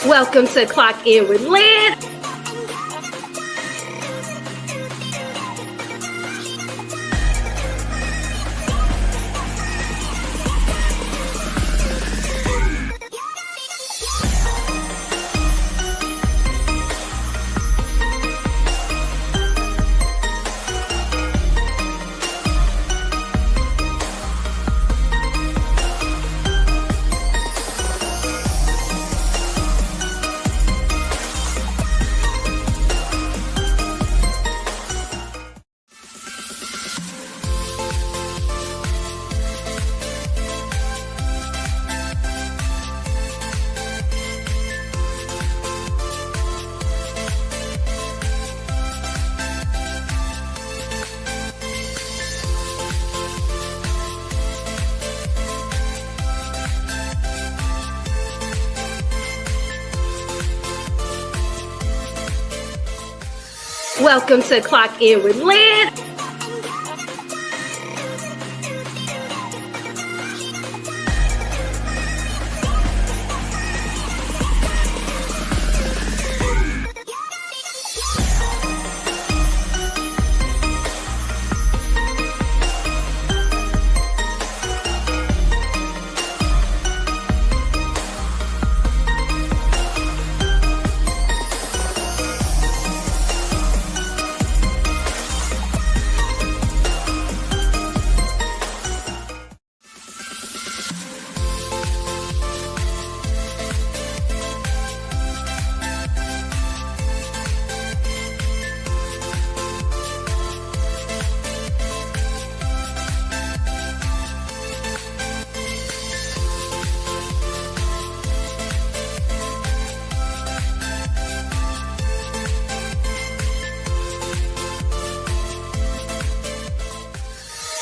Welcome to Clock In with Lynn. Welcome to Clock In with Lynn.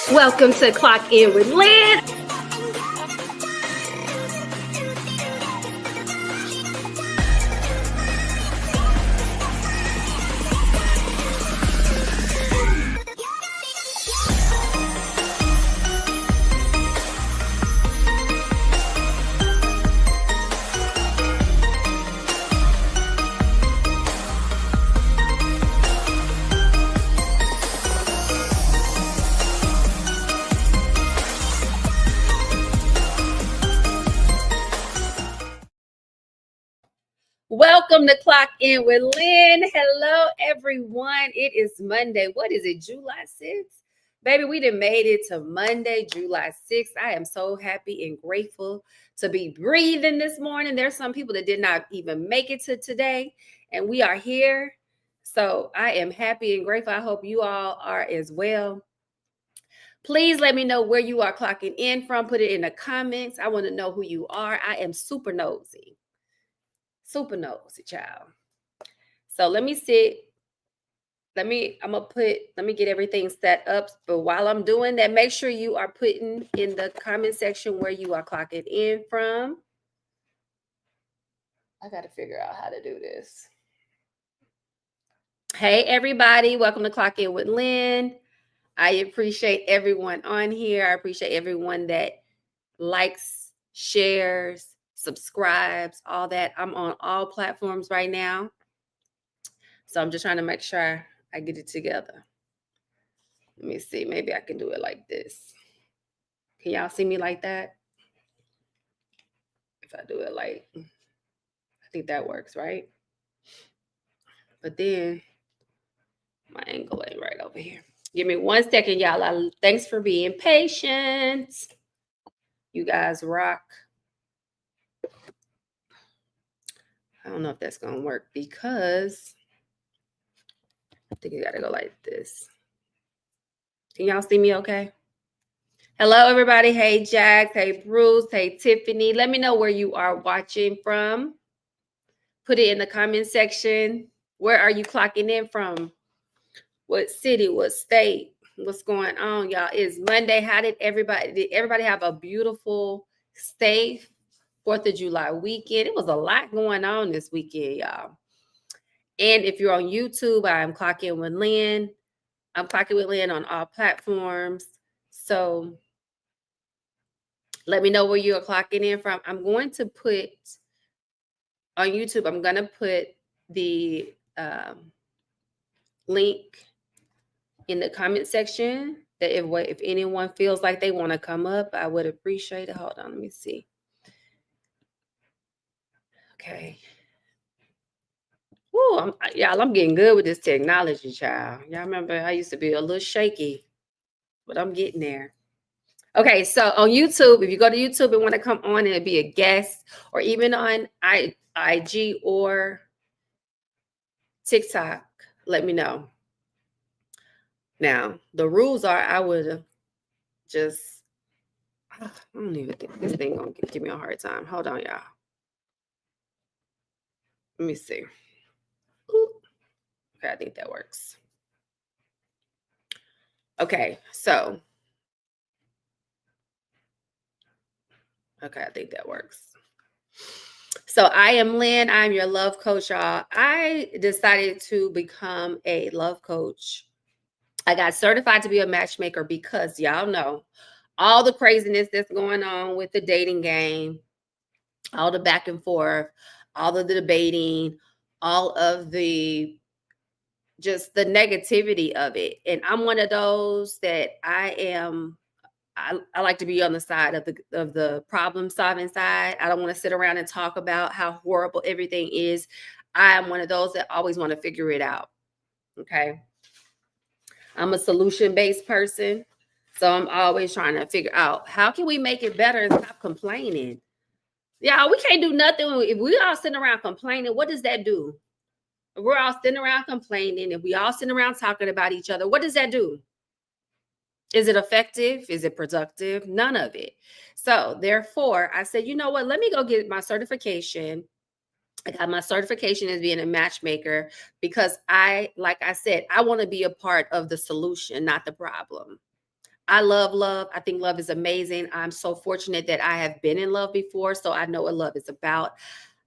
Welcome to Clock In with Lynn. Welcome to Clock In with Lynn. Hello, everyone. It is Monday. What is it, July 6th? Baby, we done made it to Monday, July 6th. I am so happy and grateful to be breathing this morning. There's some people that did not even make it to today, and we are here. So I am happy and grateful. I hope you all are as well. Please let me know where you are clocking in from. Put it in the comments. I want to know who you are. I am super nosy. Super nosy, child. So let me see. Let me get everything set up. But while I'm doing that, make sure you are putting in the comment section where you are clocking in from. I got to figure out how to do this. Hey, everybody. Welcome to Clock In with Lynn. I appreciate everyone on here. I appreciate everyone that likes, shares, subscribes, all that. I'm on all platforms right now. So I'm just trying to make sure I get it together. Let me see. Maybe I can do it like this. Can y'all see me like that? If I do it like, I think that works, right? But then my angle ain't right over here. Give me 1 second, y'all. Thanks for being patient. You guys rock. I don't know if that's going to work because I think you got to go like this. Can y'all see me okay? Hello, everybody. Hey, Jack. Hey, Bruce. Hey, Tiffany. Let me know where you are watching from. Put it in the comment section. Where are you clocking in from? What city? What state? What's going on, y'all? It's Monday. Did everybody have a beautiful, safe 4th of July weekend? It was a lot going on this weekend, y'all. And if you're on YouTube, I'm Clocking with Lynn. I'm Clocking with Lynn on all platforms. So let me know where you're clocking in from. I'm going to put on YouTube, I'm going to put the link in the comment section that if anyone feels like they want to come up, I would appreciate it. Hold on, let me see. Okay. Woo, y'all, I'm getting good with this technology, child. Y'all remember I used to be a little shaky, but I'm getting there. Okay, so on YouTube, if you go to YouTube and want to come on and be a guest, or even on IG or TikTok, let me know. Now, the rules are I would just, I don't even think this thing gonna give me a hard time. Hold on, y'all. Let me see. Ooh. Okay, I think that works. Okay, so. Okay, I think that works. So I am Lynn. I'm your love coach, y'all. I decided to become a love coach. I got certified to be a matchmaker because y'all know all the craziness that's going on with the dating game, all the back and forth, all of the debating, all of the just the negativity of it. And I'm one of those that I like to be on the side of the problem solving side. I don't want to sit around and talk about how horrible everything is. I am one of those that always want to figure it out. Okay. I'm a solution-based person. So I'm always trying to figure out how can we make it better and stop complaining. Yeah, we can't do nothing. If we all sitting around complaining, what does that do? If we're all sitting around complaining, if we all sitting around talking about each other, what does that do? Is it effective? Is it productive? None of it. So therefore, I said, you know what? Let me go get my certification. I got my certification as being a matchmaker because like I said, I want to be a part of the solution, not the problem. I love love. I think love is amazing. I'm so fortunate that I have been in love before, so I know what love is about.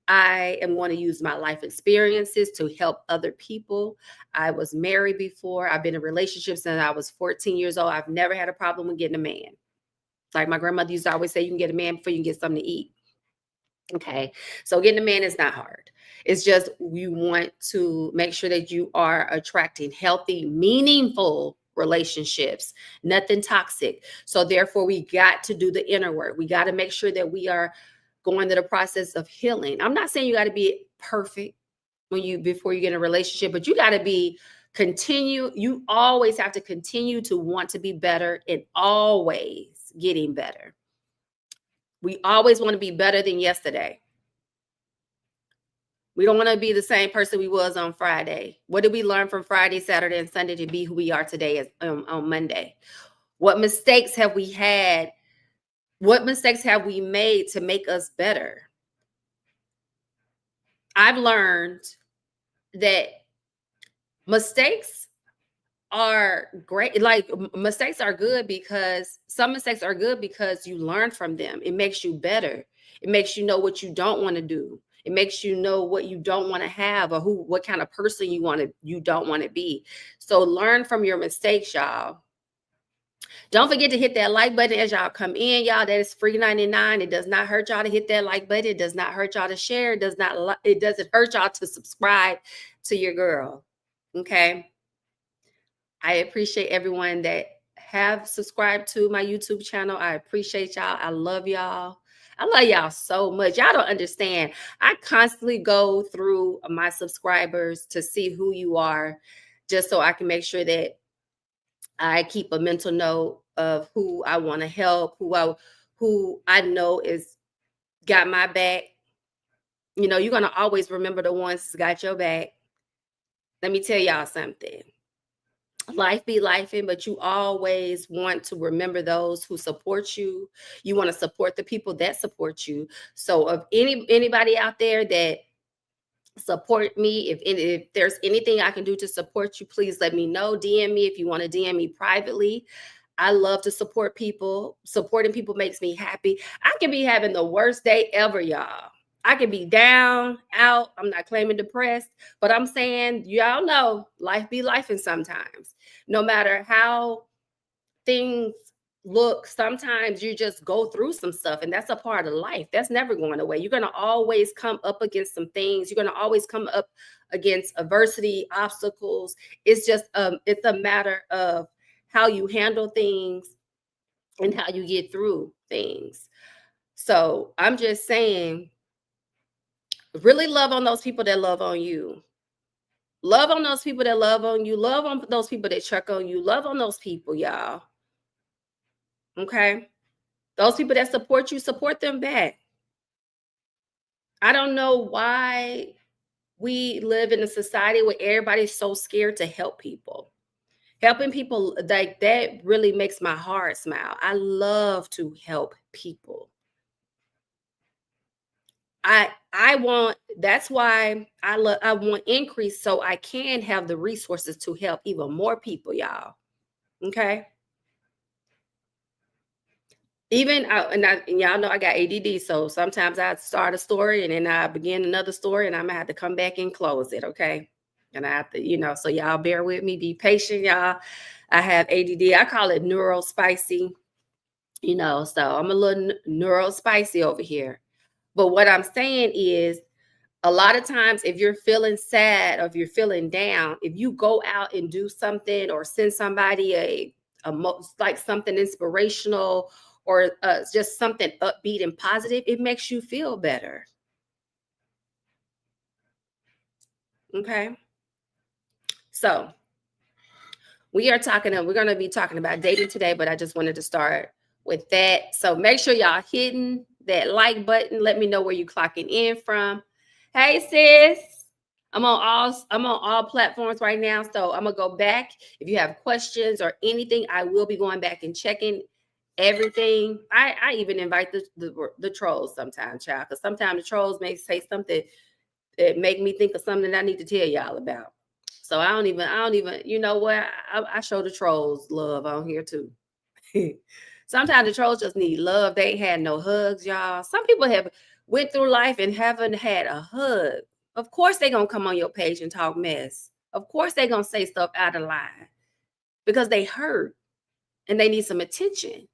I am going to use my life experiences to help other people. I was married before. I've been in relationships since I was 14 years old. I've never had a problem with getting a man. Like my grandmother used to always say, you can get a man before you can get something to eat. Okay. So getting a man is not hard. It's just you want to make sure that you are attracting healthy, meaningful relationships, nothing toxic. So therefore, we got to do the inner work. We got to make sure that we are going through the process of healing. I'm not saying you got to be perfect before you get in a relationship, but you got to you always have to continue to want to be better and always getting better. We always want to be better than yesterday. We don't want to be the same person we was on Friday. What did we learn from Friday, Saturday, and Sunday to be who we are today on Monday? What mistakes have we had? What mistakes have we made to make us better? I've learned that mistakes are great. Like mistakes are good because some mistakes are good because you learn from them. It makes you better. It makes you know what you don't want to do. It makes you know what you don't want to have or what kind of person you don't want to be. So learn from your mistakes, y'all. Don't forget to hit that like button as y'all come in, y'all. That is free 99. It does not hurt y'all to hit that like button. It does not hurt y'all to share. It doesn't hurt y'all to subscribe to your girl. Okay. I appreciate everyone that have subscribed to my YouTube channel. I appreciate y'all. I love y'all. I love y'all so much. Y'all don't understand. I constantly go through my subscribers to see who you are, just so I can make sure that I keep a mental note of who I want to help, who I know is got my back. You know, you're gonna always remember the ones that's got your back. Let me tell y'all something. Life be lifing, but you always want to remember those who support you. You want to support the people that support you. So if anybody out there that support me, if there's anything I can do to support you, please let me know. DM me if you want to DM me privately. I love to support people. Supporting people makes me happy. I can be having the worst day ever, y'all. I can be down, out. I'm not claiming depressed, but I'm saying, y'all know life be lifing sometimes. No matter how things look, sometimes you just go through some stuff, and that's a part of life. That's never going away. You're going to always come up against some things. You're going to always come up against adversity, obstacles. It's a matter of how you handle things and how you get through things. So I'm just saying, really love on those people that love on you. Love on those people that love on you. Love on those people that check on you. Love on those people, y'all. Okay? Those people that support you, support them back. I don't know why we live in a society where everybody's so scared to help people. Helping people like that really makes my heart smile. I love to help people. I want that's why I want increase so I can have the resources to help even more people, y'all. Okay? And y'all know I got ADD, so sometimes I start a story and then I begin another story and I'm gonna have to come back and close it, okay? And I have to, so y'all bear with me, be patient, y'all. I have ADD. I call it neuro spicy, so I'm a little neuro spicy over here. But what I'm saying is, a lot of times, if you're feeling sad or if you're feeling down, if you go out and do something or send somebody like something inspirational or just something upbeat and positive, it makes you feel better. Okay. So we're going to be talking about dating today, but I just wanted to start with that. So make sure y'all hitting that like button. Let me know where you clocking in from. Hey sis. I'm on all platforms right now. So I'm gonna go back. If you have questions or anything, I will be going back and checking everything. I even invite the trolls sometimes, child, because sometimes the trolls may say something that make me think of something that I need to tell y'all about. So I don't even, you know what? I show the trolls love on here too. Sometimes the trolls just need love. They ain't had no hugs, y'all. Some people have went through life and haven't had a hug. Of course they gonna come on your page and talk mess. Of course they gonna say stuff out of line because they hurt and they need some attention.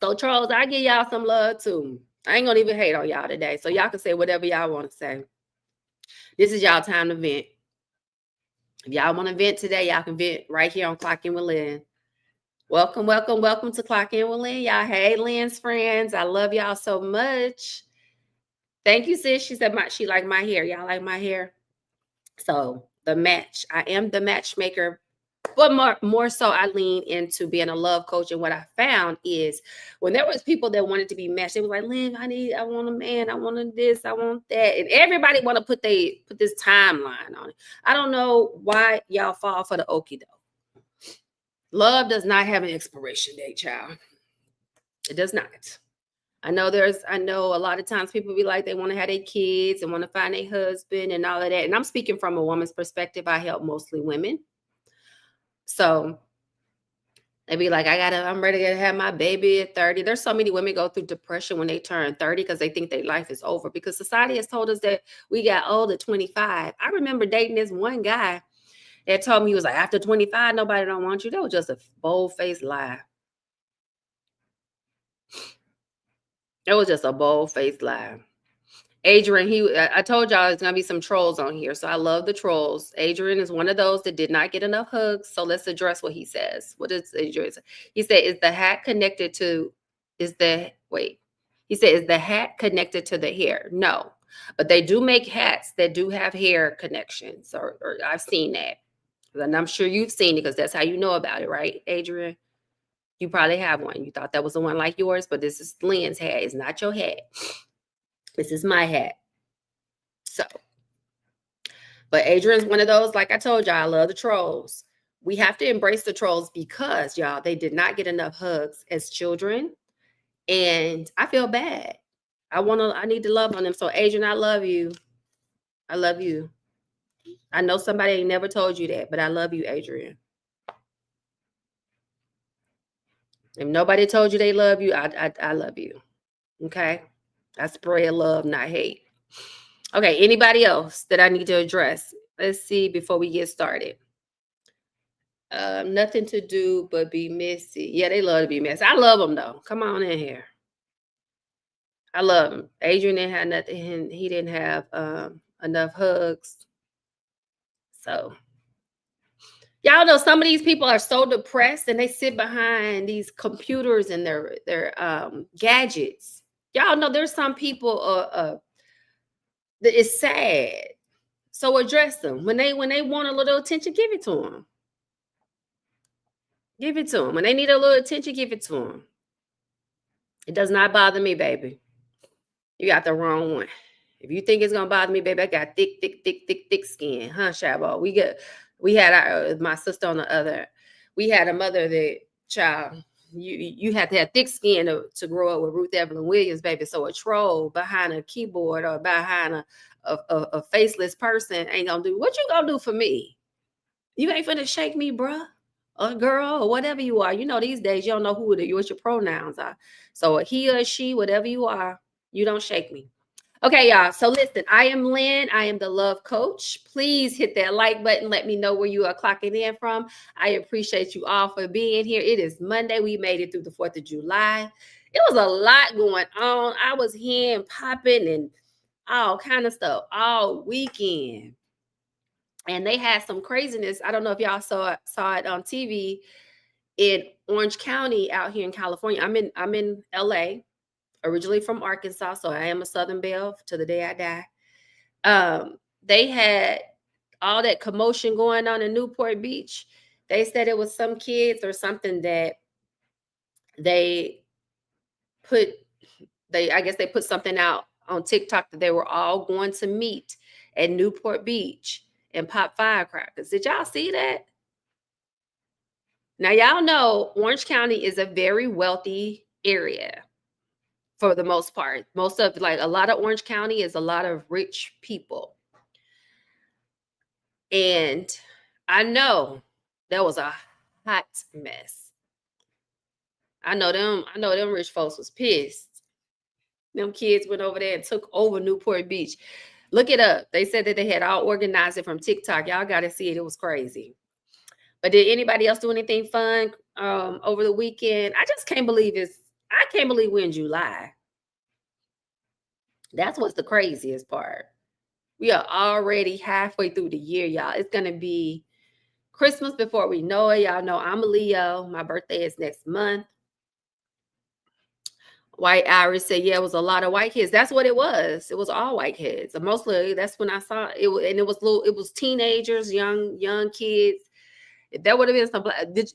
So trolls, I give y'all some love too. I ain't gonna even hate on y'all today. So y'all can say whatever y'all want to say. This is y'all time to vent. If y'all want to vent today, y'all can vent right here on Clock In with Lynn. Welcome, welcome, welcome to Clock In with Lynn. Y'all, hey, Lynn's friends. I love y'all so much. Thank you, sis. She said she liked my hair. Y'all like my hair? So the match. I am the matchmaker. But more so, I lean into being a love coach. And what I found is when there was people that wanted to be matched, they was like, Lynn, I want a man, I want this, I want that. And everybody want to put this timeline on it. I don't know why y'all fall for the okie doke. Love does not have an expiration date, child. It does not. I know a lot of times people be like, they want to have their kids and want to find a husband and all of that. And I'm speaking from a woman's perspective. I help mostly women. So they be like, I'm ready to have my baby at 30. There's so many women go through depression when they turn 30 because they think their life is over, because society has told us that we got old at 25. I remember dating this one guy that told me, he was like, after 25, nobody don't want you. That was just a bold-faced lie. It was just a bold-faced lie. Adrian, I told y'all there's gonna be some trolls on here, so I love the trolls. Adrian is one of those that did not get enough hugs, so let's address what he says. What does Adrian say? He said, "Is the hat connected to? Is the wait?" He said, "Is the hat connected to the hair?" No, but they do make hats that do have hair connections, or I've seen that, and I'm sure you've seen it because that's how you know about it, right, Adrian? You probably have one. You thought that was the one like yours, but this is Lynn's hat. It's not your hat. This is my hat. So, but Adrian's one of those, like I told y'all, I love the trolls. We have to embrace the trolls because, y'all, they did not get enough hugs as children. And I feel bad. I need to love on them. So, Adrian, I love you. I love you. I know somebody ain't never told you that, but I love you, Adrian. If nobody told you they love you, I love you. Okay? I spread love, not hate. Okay, anybody else that I need to address? Let's see before we get started. Nothing to do but be messy. Yeah, they love to be messy. I love them though. Come on in here. I love him. Adrian didn't have nothing. He didn't have enough hugs. So y'all know some of these people are so depressed and they sit behind these computers and their gadgets. Y'all know there's some people that is sad. So address them when they want a little attention. Give it to them. Give it to them when they need a little attention. Give it to them. It does not bother me, baby. You got the wrong one. If you think it's gonna bother me, baby, I got thick skin, huh, Shabo? We had my sister on the other. We had a mother that child. You had to have thick skin to grow up with Ruth Evelyn Williams, baby. So a troll behind a keyboard or behind a faceless person ain't gonna do what you gonna do for me. You ain't finna shake me, bruh, or girl, or whatever you are. You know these days you don't know what your pronouns are. So a he or she, whatever you are, you don't shake me. Okay, y'all. So listen, I am Lynn. I am the love coach. Please hit that like button. Let me know where you are clocking in from. I appreciate you all for being here. It is Monday. We made it through the 4th of July. It was a lot going on. I was here and popping and all kind of stuff all weekend. And they had some craziness. I don't know if y'all saw it on TV in Orange County out here in California. I'm in LA. Originally from Arkansas, so I am a Southern Belle to the day I die. They had all that commotion going on in Newport Beach. They said it was some kids or something that I guess they put something out on TikTok that they were all going to meet at Newport Beach and pop firecrackers. Did y'all see that? Now y'all know Orange County is a very wealthy area. For the most part, most of like a lot of Orange County is a lot of rich people. And I know that was a hot mess. I know them rich folks was pissed. Them kids went over there and took over Newport Beach. Look it up. They said that they had all organized it from TikTok. Y'all got to see it. It was crazy. But did anybody else do anything fun over the weekend? I can't believe we're in July. That's what's the craziest part. We are already halfway through the year, y'all. It's going to be Christmas before we know it. Y'all know I'm a Leo. My birthday is next month. White Iris said, yeah, it was a lot of white kids. That's what it was. It was all white kids. Mostly that's when I saw it. And it was teenagers, young kids. If there would have been some,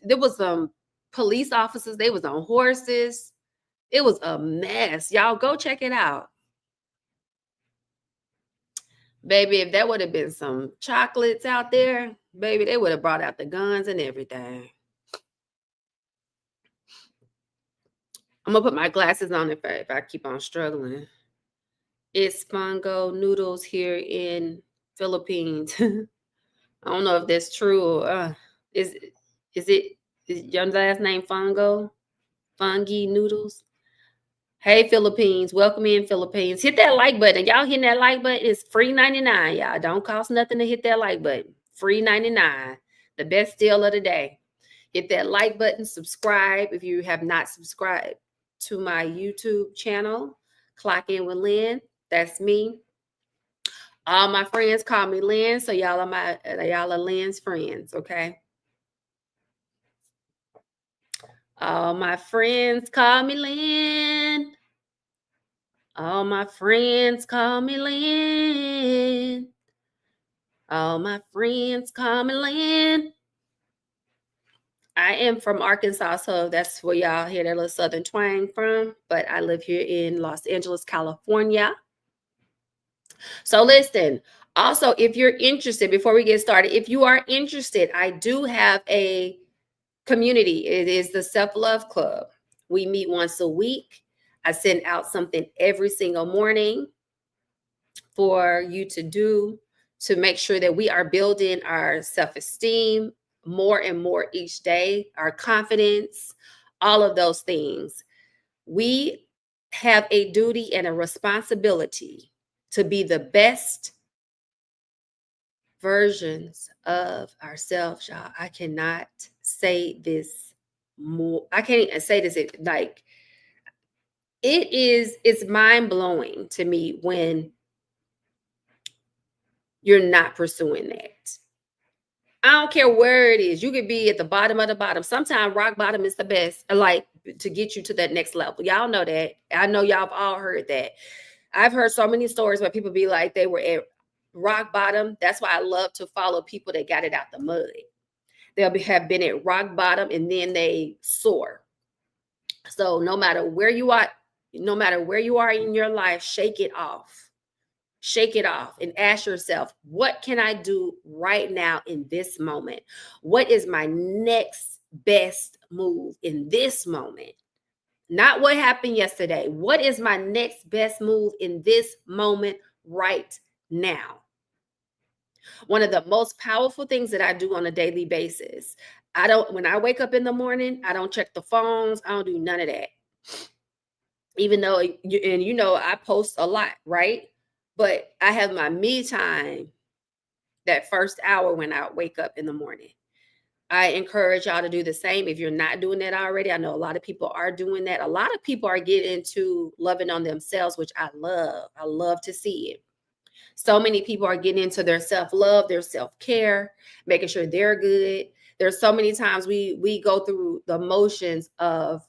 there was some police officers. They was on horses. It was a mess. Y'all go check it out. Baby, if there would have been some chocolates out there, baby, they would have brought out the guns and everything. I'm going to put my glasses on if I keep on struggling. It's Fungo Noodles here in Philippines. I don't know if that's true or is your last name Fungo? Fungi Noodles? Hey, Philippines. Welcome in, Philippines. Hit that like button. Y'all hitting that like button. It's free 99, y'all. Don't cost nothing to hit that like button. Free 99. The best deal of the day. Hit that like button. Subscribe if you have not subscribed to my YouTube channel. Clock in with Lynn. That's me. All my friends call me Lynn, so y'all are Lynn's friends, okay? All my friends call me Lynn. All my friends call me Lynn. All my friends call me Lynn. I am from Arkansas, so that's where y'all hear that little southern twang from. But I live here in Los Angeles, California. So listen, also, if you're interested, before we get started, if you are interested, I do have a community. It is the Self-Love Club. We meet once a week. I send out something every single morning for you to do to make sure that we are building our self-esteem more and more each day, our confidence, all of those things. We have a duty and a responsibility to be the best versions of ourselves, y'all. I cannot say this more. I can't even say this like it's mind blowing to me when you're not pursuing that. I don't care where it is. You could be at the bottom of the bottom. Sometimes rock bottom is the best, like to get you to that next level. Y'all know that. I know y'all have all heard that. I've heard so many stories where people be like they were at rock bottom. That's why I love to follow people that got it out the mud. Have been at rock bottom and then they soar. So no matter where you are, no matter where you are in your life, shake it off. Shake it off and ask yourself, what can I do right now in this moment? What is my next best move in this moment? Not what happened yesterday. What is my next best move in this moment right now? One of the most powerful things that I do on a daily basis, when I wake up in the morning, I don't check the phones. I don't do none of that. Even though, I post a lot, right? But I have my me time that first hour when I wake up in the morning. I encourage y'all to do the same. If you're not doing that already, I know a lot of people are doing that. A lot of people are getting into loving on themselves, which I love. I love to see it. So many people are getting into their self-love, their self-care, making sure they're good. There's so many times we go through the motions of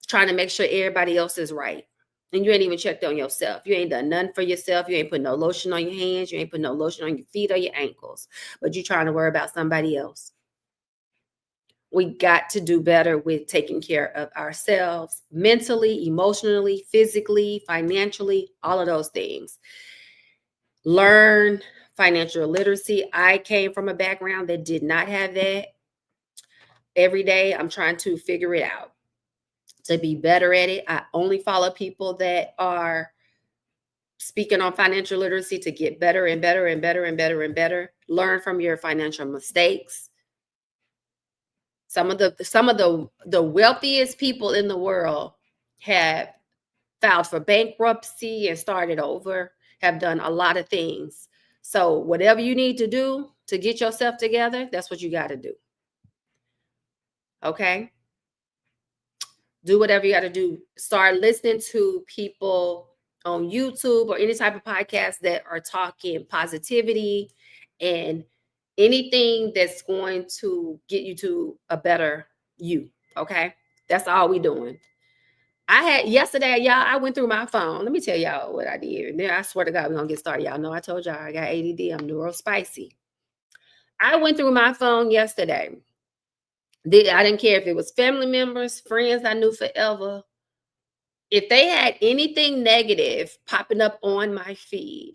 trying to make sure everybody else is right. And you ain't even checked on yourself. You ain't done nothing for yourself. You ain't put no lotion on your hands. You ain't put no lotion on your feet or your ankles. But you're trying to worry about somebody else. We got to do better with taking care of ourselves mentally, emotionally, physically, financially, all of those things. Learn financial literacy. I came from a background that did not have that. Every day, I'm trying to figure it out to be better at it. I only follow people that are speaking on financial literacy to get better and better and better and better and better. Learn from your financial mistakes. Some of the wealthiest people in the world have filed for bankruptcy and started over, have done a lot of things. So whatever you need to do to get yourself together, that's what you got to do. Okay? Do whatever you got to do. Start listening to people on YouTube or any type of podcast that are talking positivity and anything that's going to get you to a better you. Okay? That's all we doing. I had yesterday, y'all, I went through my phone. Let me tell y'all what I did. And then I swear to God, we're going to get started. Y'all know I told y'all I got ADD. I'm neurospicy. I went through my phone yesterday. I didn't care if it was family members, friends I knew forever. If they had anything negative popping up on my feed,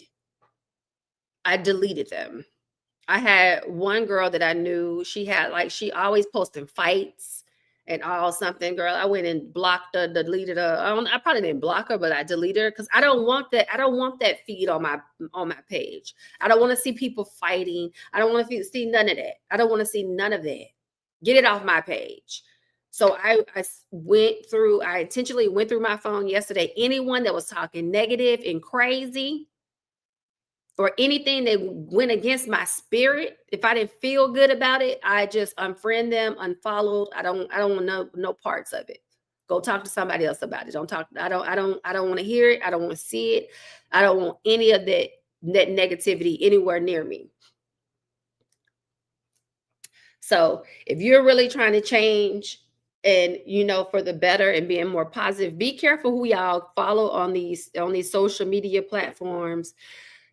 I deleted them. I had one girl that I knew, she always posting fights and all something. Girl, I went and blocked her, deleted her. I probably didn't block her, but I deleted her because I don't want that. I don't want that feed on my page. I don't want to see people fighting. I don't want to see none of that. I don't want to see none of that. Get it off my page. So I intentionally went through my phone yesterday. Anyone that was talking negative and crazy, or anything that went against my spirit, if I didn't feel good about it, I just unfriend them, unfollowed. I don't want no parts of it. Go talk to somebody else about it. I don't want to hear it. I don't want to see it. I don't want any of that negativity anywhere near me. So if you're really trying to change and for the better and being more positive, be careful who y'all follow on these social media platforms.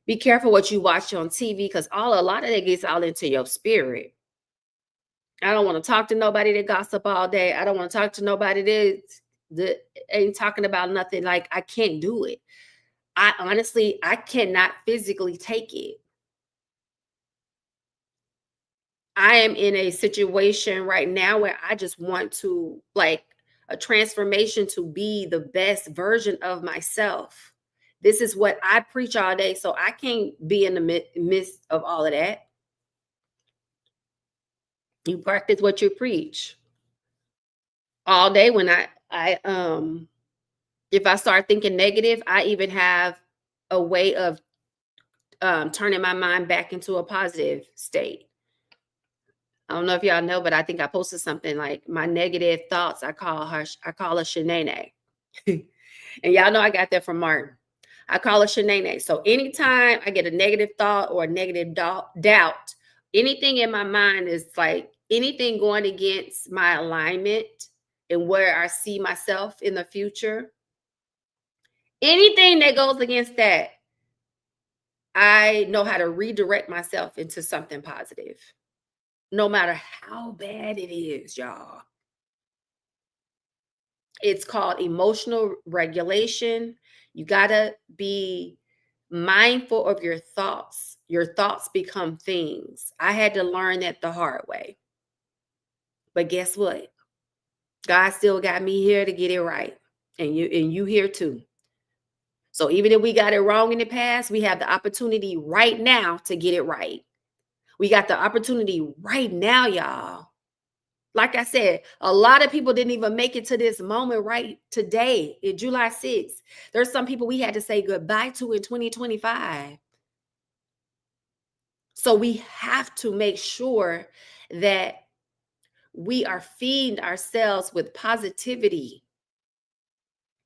Be careful what you watch on TV because a lot of that gets all into your spirit. I don't want to talk to nobody that gossip all day. I don't want to talk to nobody that ain't talking about nothing. Like, I can't do it. I cannot physically take it. I am in a situation right now where I just want to, like, a transformation to be the best version of myself. This is what I preach all day, so I can't be in the midst of all of that. You practice what you preach. All day when if I start thinking negative, I even have a way of turning my mind back into a positive state. I don't know if y'all know, but I think I posted something like my negative thoughts. I call her Shanae. And y'all know I got that from Martin. I call her Shanae. So anytime I get a negative thought or a negative doubt, anything in my mind is like anything going against my alignment and where I see myself in the future. Anything that goes against that, I know how to redirect myself into something positive, no matter how bad it is, y'all. It's called emotional regulation. You got to be mindful of your thoughts. Your thoughts become things. I had to learn that the hard way. But guess what? God still got me here to get it right. And you here too. So even if we got it wrong in the past, we have the opportunity right now to get it right. We got the opportunity right now, y'all. Like I said, a lot of people didn't even make it to this moment right today, in July 6th. There's some people we had to say goodbye to in 2025. So we have to make sure that we are feeding ourselves with positivity.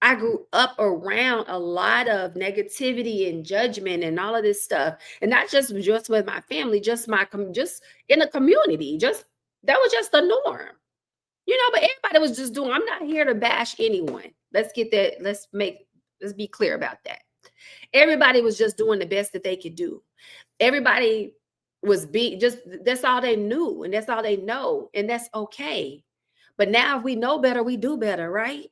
I grew up around a lot of negativity and judgment and all of this stuff, and not just with my family, just just in the community. Just that was just the norm. But everybody was just doing. I'm not here to bash anyone. Let's get that. Let's be clear about that. Everybody was just doing the best that they could do. Everybody was that's all they knew, and that's all they know, and that's okay. But now if we know better, we do better, right?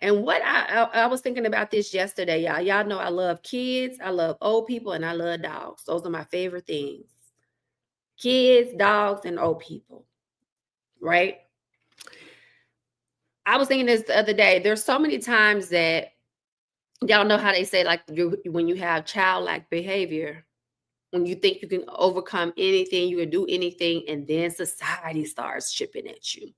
And what I was thinking about this yesterday, y'all. Y'all know I love kids, I love old people, and I love dogs. Those are my favorite things. Kids, dogs, and old people, right? I was thinking this the other day. There's so many times that y'all know how they say, like, when you have childlike behavior, when you think you can overcome anything, you can do anything, and then society starts chipping at you.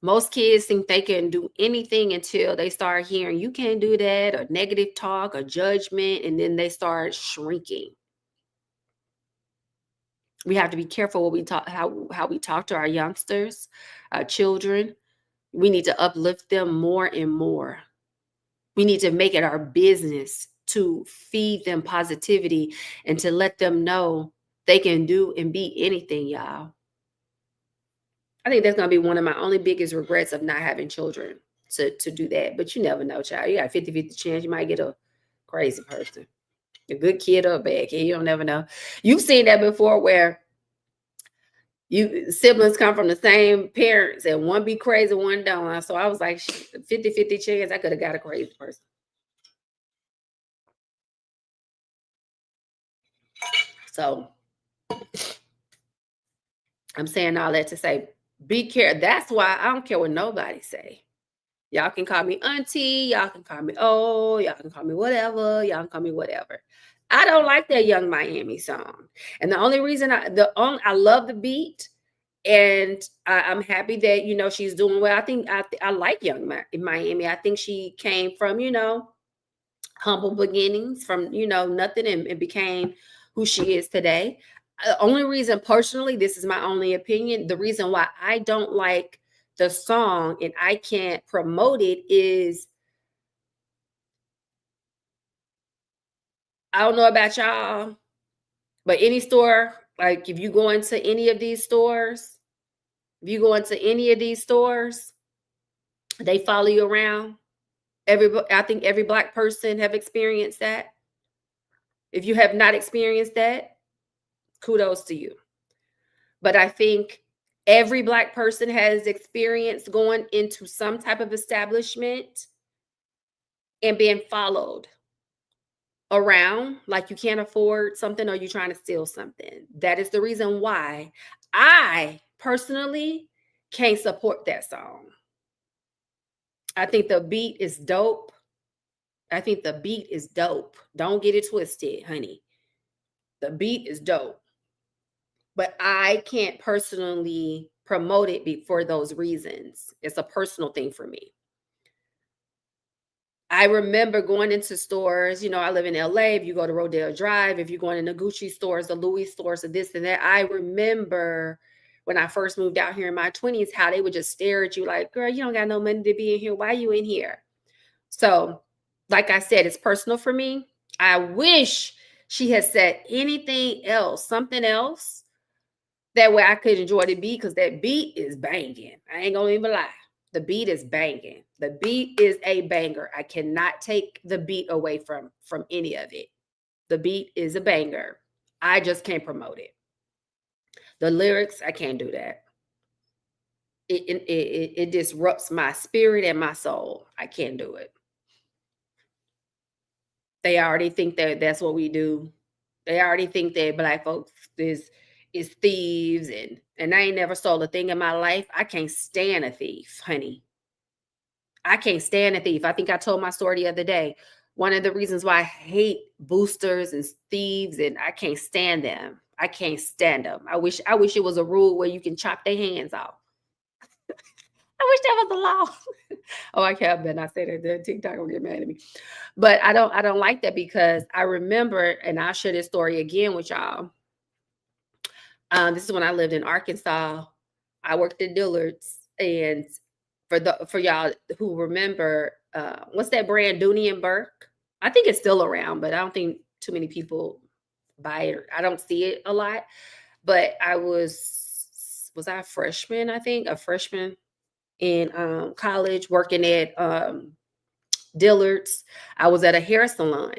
Most kids think they can do anything until they start hearing you can't do that, or negative talk or judgment, and then they start shrinking. We have to be careful what we talk, how we talk to our youngsters, our children. We need to uplift them more and more. We need to make it our business to feed them positivity and to let them know they can do and be anything, y'all. I think that's going to be one of my only biggest regrets of not having children, to do that. But you never know, child. You got a 50-50 chance you might get a crazy person, a good kid or a bad kid. You don't never know. You've seen that before where siblings come from the same parents and one be crazy, one don't. So I was like, 50-50 chance I could have got a crazy person. So I'm saying all that to say, be careful. That's why I don't care what nobody say. Y'all can call me auntie. Y'all can call me y'all can call me whatever. Y'all can call me whatever. I don't like that Young Miami song. And the only reason I love the beat, and I'm happy that she's doing well. I think I like Young Miami. I think she came from humble beginnings, from nothing, and became who she is today. The only reason, personally, this is my only opinion, the reason why I don't like the song and I can't promote it is, I don't know about y'all, but any store, like if you go into any of these stores, they follow you around. I think every Black person have experienced that. If you have not experienced that, kudos to you. But I think every Black person has experienced going into some type of establishment and being followed around like you can't afford something or you're trying to steal something. That is the reason why I personally can't support that song. I think the beat is dope. Don't get it twisted, honey. The beat is dope. But I can't personally promote it for those reasons. It's a personal thing for me. I remember going into stores, I live in LA. If you go to Rodeo Drive, if you're going in the Gucci stores, the Louis stores, and this and that, I remember when I first moved out here in my 20s, how they would just stare at you like, girl, you don't got no money to be in here. Why you in here? So, like I said, it's personal for me. I wish she had said anything else, something else. That way I could enjoy the beat because that beat is banging. I ain't gonna even lie. The beat is banging. The beat is a banger. I cannot take the beat away from any of it. The beat is a banger. I just can't promote it. The lyrics, I can't do that. It disrupts my spirit and my soul. I can't do it. They already think that that's what we do. They already think that black folks is thieves and I ain't never stole a thing in my life. I can't stand a thief, honey. I can't stand a thief. I think I told my story the other day. One of the reasons why I hate boosters and thieves and I can't stand them. I can't stand them. I wish it was a rule where you can chop their hands off. I wish that was the law. Oh, I can't better not say that. The TikTok will get mad at me. But I don't like that because I remember, and I'll share this story again with y'all. This is when I lived in Arkansas. I worked at Dillard's, and for y'all who remember, what's that brand, Dooney and Burke? I think it's still around, but I don't think too many people buy it. I don't see it a lot. But I was I a freshman? I think a freshman in college working at Dillard's. I was at a hair salon,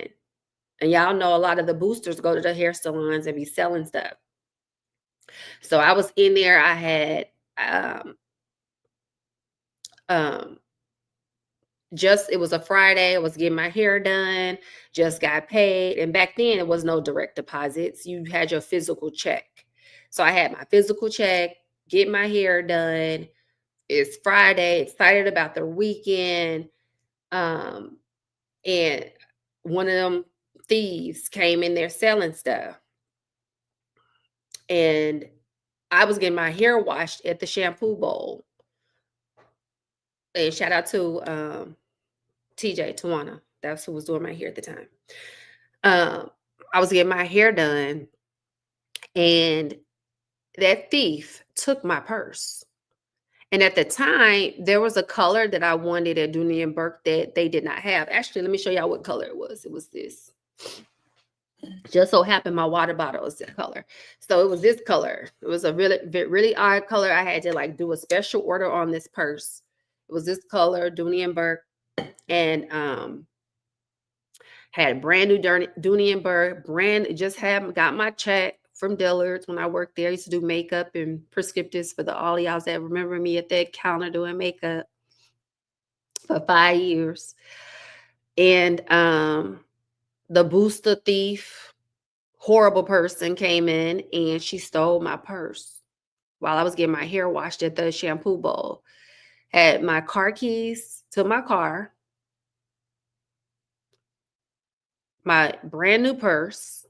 and y'all know a lot of the boosters go to the hair salons and be selling stuff. So I was in there. I had it was a Friday. I was getting my hair done, just got paid. And back then it was no direct deposits. You had your physical check. So I had my physical check, get my hair done. It's Friday, excited about the weekend. And one of them thieves came in there selling stuff. And I was getting my hair washed at the shampoo bowl. And shout out to TJ Tawana. That's who was doing my hair at the time. I was getting my hair done, and that thief took my purse. And at the time, there was a color that I wanted at Dooney and Burke that they did not have. Actually, let me show y'all what color it was. It was this. Just so happened my water bottle was that color. So it was this color. It was a really, really odd color. I had to like do a special order on this purse. It was this color, Dooney and Burke. And had brand new Dooney and Burke, got my check from Dillard's when I worked there. I used to do makeup and prescriptives for all y'all that remember me at that counter doing makeup for 5 years. And the booster thief, horrible person, came in and she stole my purse while I was getting my hair washed at the shampoo bowl. Had my car keys to my car, my brand new purse,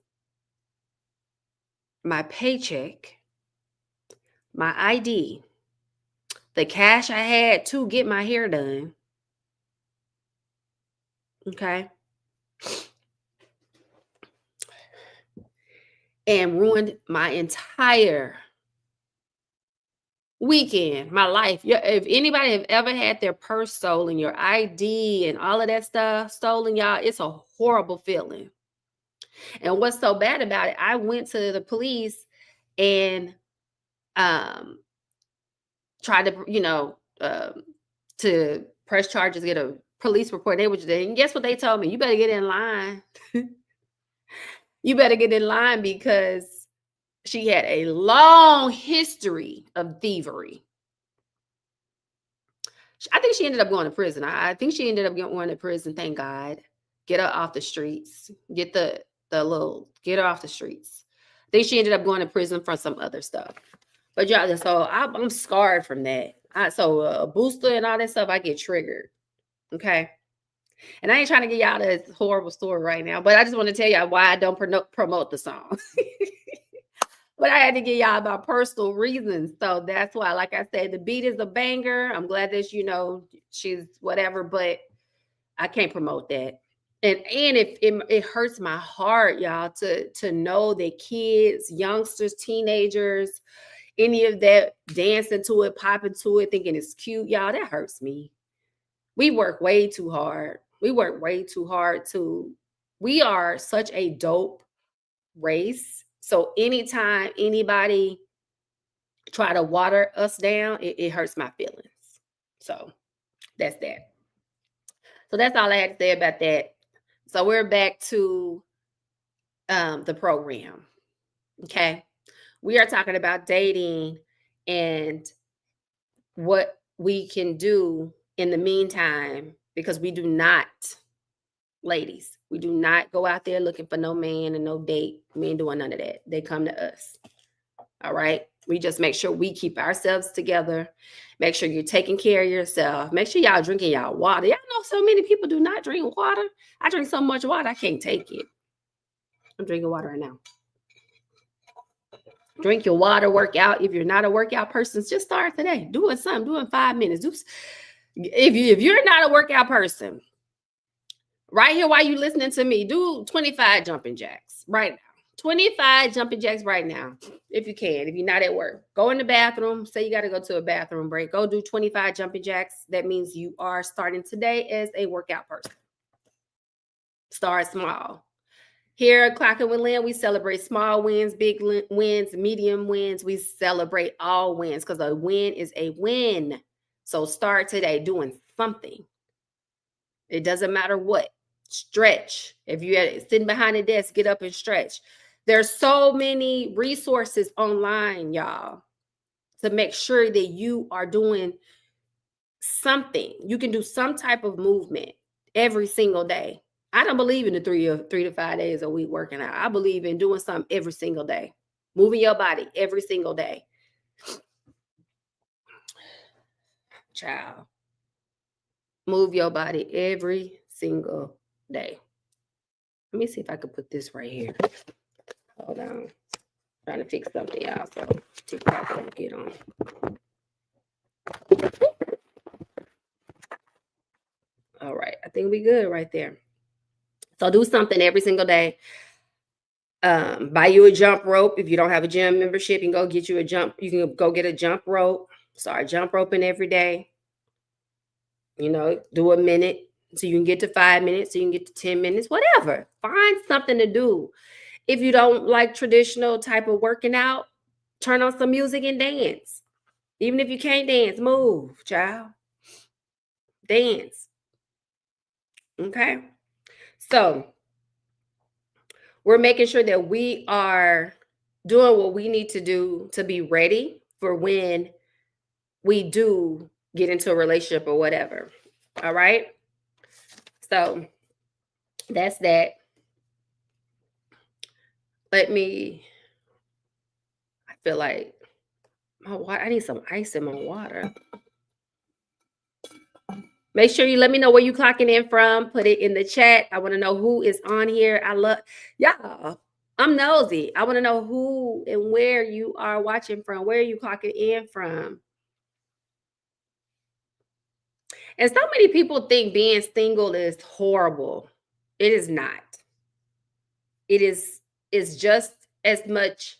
my paycheck, my ID, the cash I had to get my hair done. Okay. And ruined my entire weekend, my life. Yeah, if anybody have ever had their purse stolen, your ID and all of that stuff stolen, y'all, it's a horrible feeling. And what's so bad about it, I went to the police and tried to, to press charges, get a police report. And guess what they told me? You better get in line. You better get in line because she had a long history of thievery. I think she ended up going to prison. I think she ended up going to prison. Thank God. Get her off the streets. Get her off the streets. I think she ended up going to prison for some other stuff. But yeah, so I'm scarred from that. So a booster and all that stuff, I get triggered. Okay. And I ain't trying to get y'all this horrible story right now, but I just want to tell y'all why I don't promote the song. But I had to get y'all my personal reasons. So that's why, like I said, the beat is a banger. I'm glad that, she's whatever, but I can't promote that. And if it hurts my heart, y'all, to know that kids, youngsters, teenagers, any of that dancing to it, popping to it, thinking it's cute, y'all, that hurts me. We work way too hard. We work way too hard to. We are such a dope race. So anytime anybody try to water us down, it hurts my feelings. So that's that. So that's all I had to say about that. So we're back to the program. Okay. We are talking about dating and what we can do in the meantime, because we do not, ladies, we do not go out there looking for no man and no date. We ain't doing none of that. They come to us. All right. We just make sure we keep ourselves together. Make sure you're taking care of yourself. Make sure y'all drinking y'all water. Y'all know so many people do not drink water. I drink so much water, I can't take it. I'm drinking water right now. Drink your water, work out. If you're not a workout person, just start today. Doing something, doing 5 minutes. If you're not a workout person, right here while you listening to me, do 25 jumping jacks right now. 25 jumping jacks right now, if you can. If you're not at work, go in the bathroom. Say you got to go to a bathroom break. Go do 25 jumping jacks. That means you are starting today as a workout person. Start small. Here at Clocking with Lynn, we celebrate small wins, big wins, medium wins. We celebrate all wins because a win is a win. So start today doing something. It doesn't matter what. Stretch. If you're sitting behind a desk, get up and stretch. There's so many resources online, y'all, to make sure that you are doing something. You can do some type of movement every single day. I don't believe in the 3 to 5 days a week working out. I believe in doing something every single day, moving your body every single day. Child, move your body every single day. Let me see if I could put this right here. Hold on. Trying to fix something, y'all. So TikTok don't get on. All right. I think we good right there. So do something every single day. Buy you a jump rope. If you don't have a gym membership, you can go get you a jump. You can go get a jump rope. Start jump roping every day. You know, do a minute so you can get to 5 minutes, so you can get to 10 minutes, whatever. Find something to do. If you don't like traditional type of working out, turn on some music and dance. Even if you can't dance, move, child. Dance. Okay. So we're making sure that we are doing what we need to do to be ready for when we do get into a relationship or whatever. All right. So that's that. I feel like I need some ice in my water. Make sure you let me know where you clocking in from. Put it in the chat. I want to know who is on here. I love y'all. I'm nosy. I want to know who and where you are watching from. Where are you clocking in from? And so many people think being single is horrible. It is not. It's just as much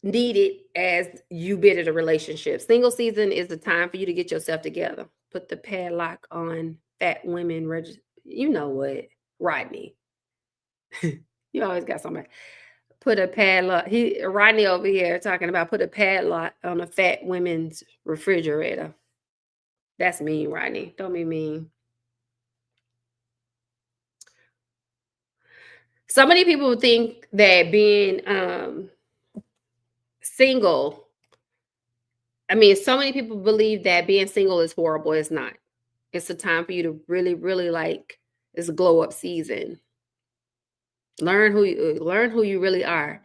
needed as you been in a relationship. Single season is the time for you to get yourself together. Put the padlock on fat women. You know what, Rodney? You always got somebody. Put a padlock. Rodney over here talking about put a padlock on a fat women's refrigerator. That's mean, Rodney. Don't be mean. So many people think that being single, so many people believe that being single is horrible. It's not. It's a time for you to really, really it's a glow up season. Learn who you really are.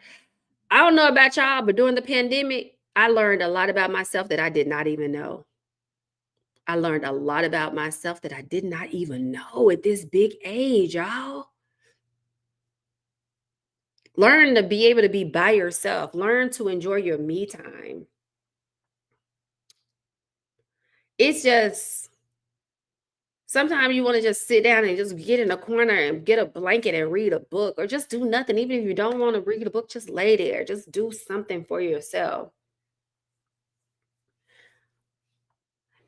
I don't know about y'all, but during the pandemic, I learned a lot about myself that I did not even know. I learned a lot about myself that I did not even know at this big age, y'all. Learn to be able to be by yourself. Learn to enjoy your me time. It's just Sometimes you want to just sit down and just get in a corner and get a blanket and read a book, or just do nothing. Even if you don't want to read a book, just lay there. Just do something for yourself.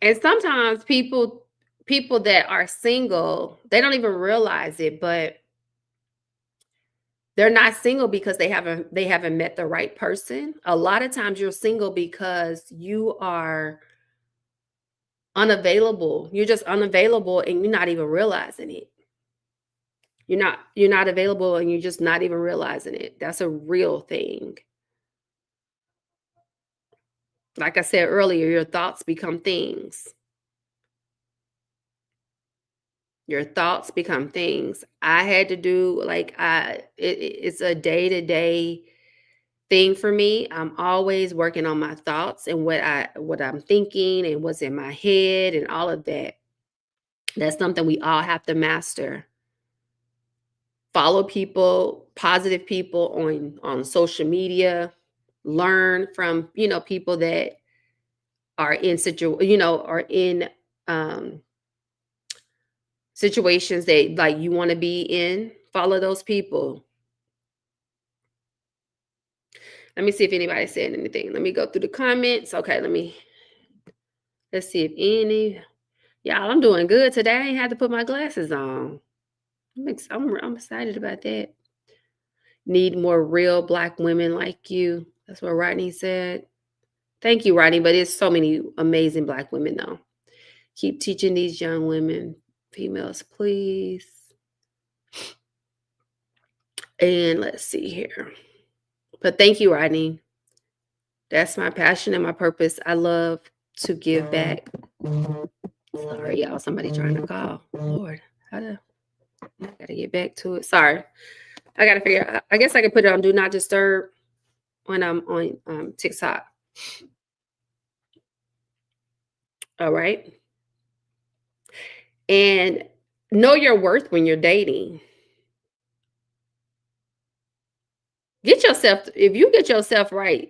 And sometimes people that are single, they don't even realize it, but they're not single because they haven't met the right person. A lot of times you're single because you are unavailable. You're just unavailable and you're not even realizing it. You're not available and you're just not even realizing it. That's a real thing. Like I said earlier, your thoughts become things. Your thoughts become things. I had to do like it's a day-to-day thing for me. I'm always working on my thoughts and what I'm thinking and what's in my head and all of that. That's something we all have to master. Follow people, positive people on social media. Learn from, people that are in are in um situations that like you want to be in. Follow those people. Let me see if anybody said anything. Let me go through the comments. Okay, let's see if any. Y'all, I'm doing good today. I ain't had to put my glasses on. I'm excited about that. Need more real Black women like you. That's what Rodney said. Thank you, Rodney. But it's so many amazing Black women, though. Keep teaching these young women, females, please. And let's see here. But thank you, Rodney. That's my passion and my purpose. I love to give back. Sorry, y'all. Somebody trying to call. Lord, I gotta get back to it. Sorry. I gotta figure out. I guess I can put it on Do Not Disturb when I'm on TikTok. All right. And know your worth when you're dating. If you get yourself right,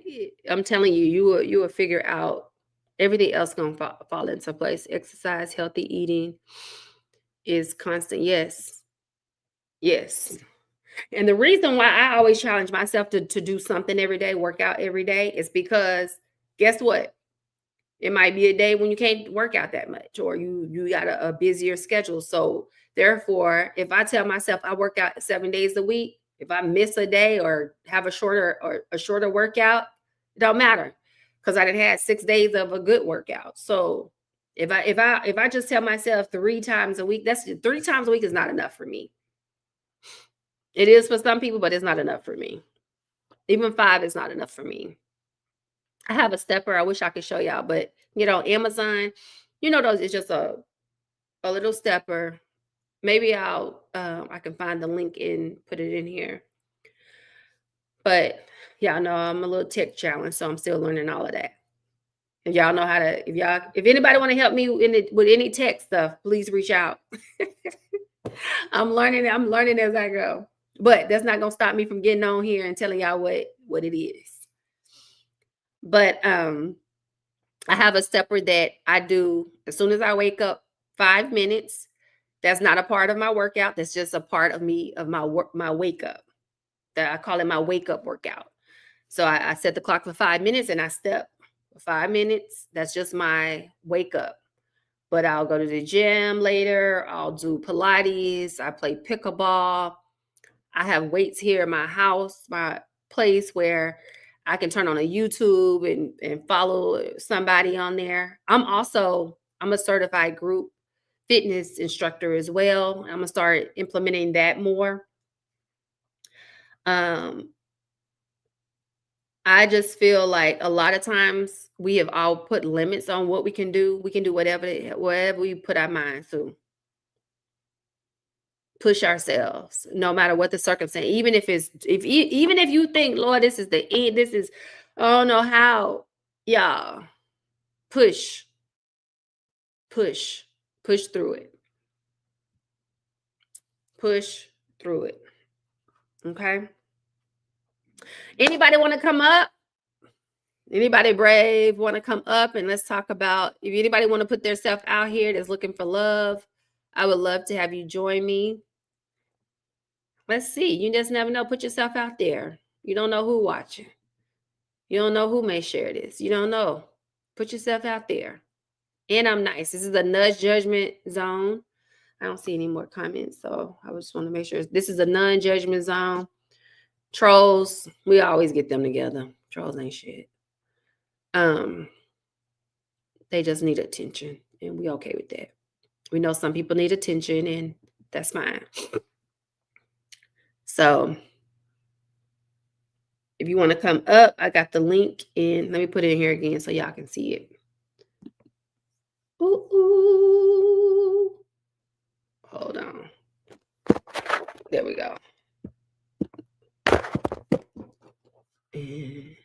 I'm telling you, you will figure out everything else gonna fall into place. Exercise, healthy eating is constant. Yes. Yes. And the reason why I always challenge myself to do something every day, work out every day, is because guess what? It might be a day when you can't work out that much, or you got a busier schedule. So therefore, if I tell myself I work out 7 days a week, if I miss a day or have a shorter workout, it don't matter because I done had 6 days of a good workout. So if I just tell myself 3 times a week, that's 3 times a week is not enough for me. It is for some people, but it's not enough for me. Even 5 is not enough for me. I have a stepper. I wish I could show y'all, but Amazon, those it's just a little stepper. Maybe I can find the link and put it in here. But y'all know I'm a little tech challenged, so I'm still learning all of that. And y'all know how to, if anybody want to help me with any tech stuff, please reach out. I'm learning as I go. But that's not gonna stop me from getting on here and telling y'all what it is. But I have a stepper that I do as soon as I wake up, 5 minutes. That's not a part of my workout. That's just a part of my wake up. That I call it my wake up workout. So I set the clock for 5 minutes and I step for 5 minutes. That's just my wake up. But I'll go to the gym later. I'll do Pilates. I play pickleball. I have weights here in my house, my place where I can turn on a YouTube and follow somebody on there. I'm a certified group fitness instructor as well. I'm gonna start implementing that more. Um, I just feel like a lot of times we have all put limits on what we can do. We can do whatever we put our minds to. Push ourselves, no matter what the circumstance. Even if you think, Lord, this is the end. This is, I don't know how. Y'all, push, push, push through it. Push through it. Okay. Anybody want to come up? Anybody brave want to come up and let's talk about, if anybody want to put their self out here that's looking for love, I would love to have you join me. Let's see. You just never know. Put yourself out there. You don't know who watching. You don't know who may share this. You don't know. Put yourself out there. And I'm nice. This is a nudge judgment zone. I don't see any more comments, so I just want to make sure this is a non-judgment zone. Trolls, we always get them together. Trolls ain't shit. They just need attention, and we okay with that. We know some people need attention, and that's fine. So if you want to come up, I got the link in. Let me put it in here again so y'all can see it. Ooh. Hold on. There we go. And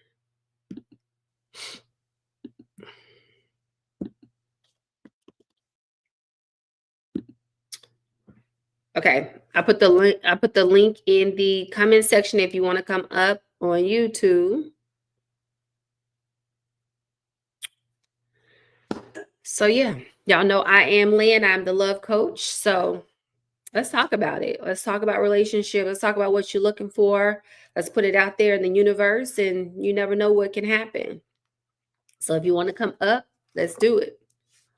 okay, I put the link in the comment section if you want to come up on YouTube. So yeah, y'all know I am Lynn. I'm the love coach. So let's talk about it. Let's talk about relationship. Let's talk about what you're looking for. Let's put it out there in the universe, and you never know what can happen. So if you want to come up, let's do it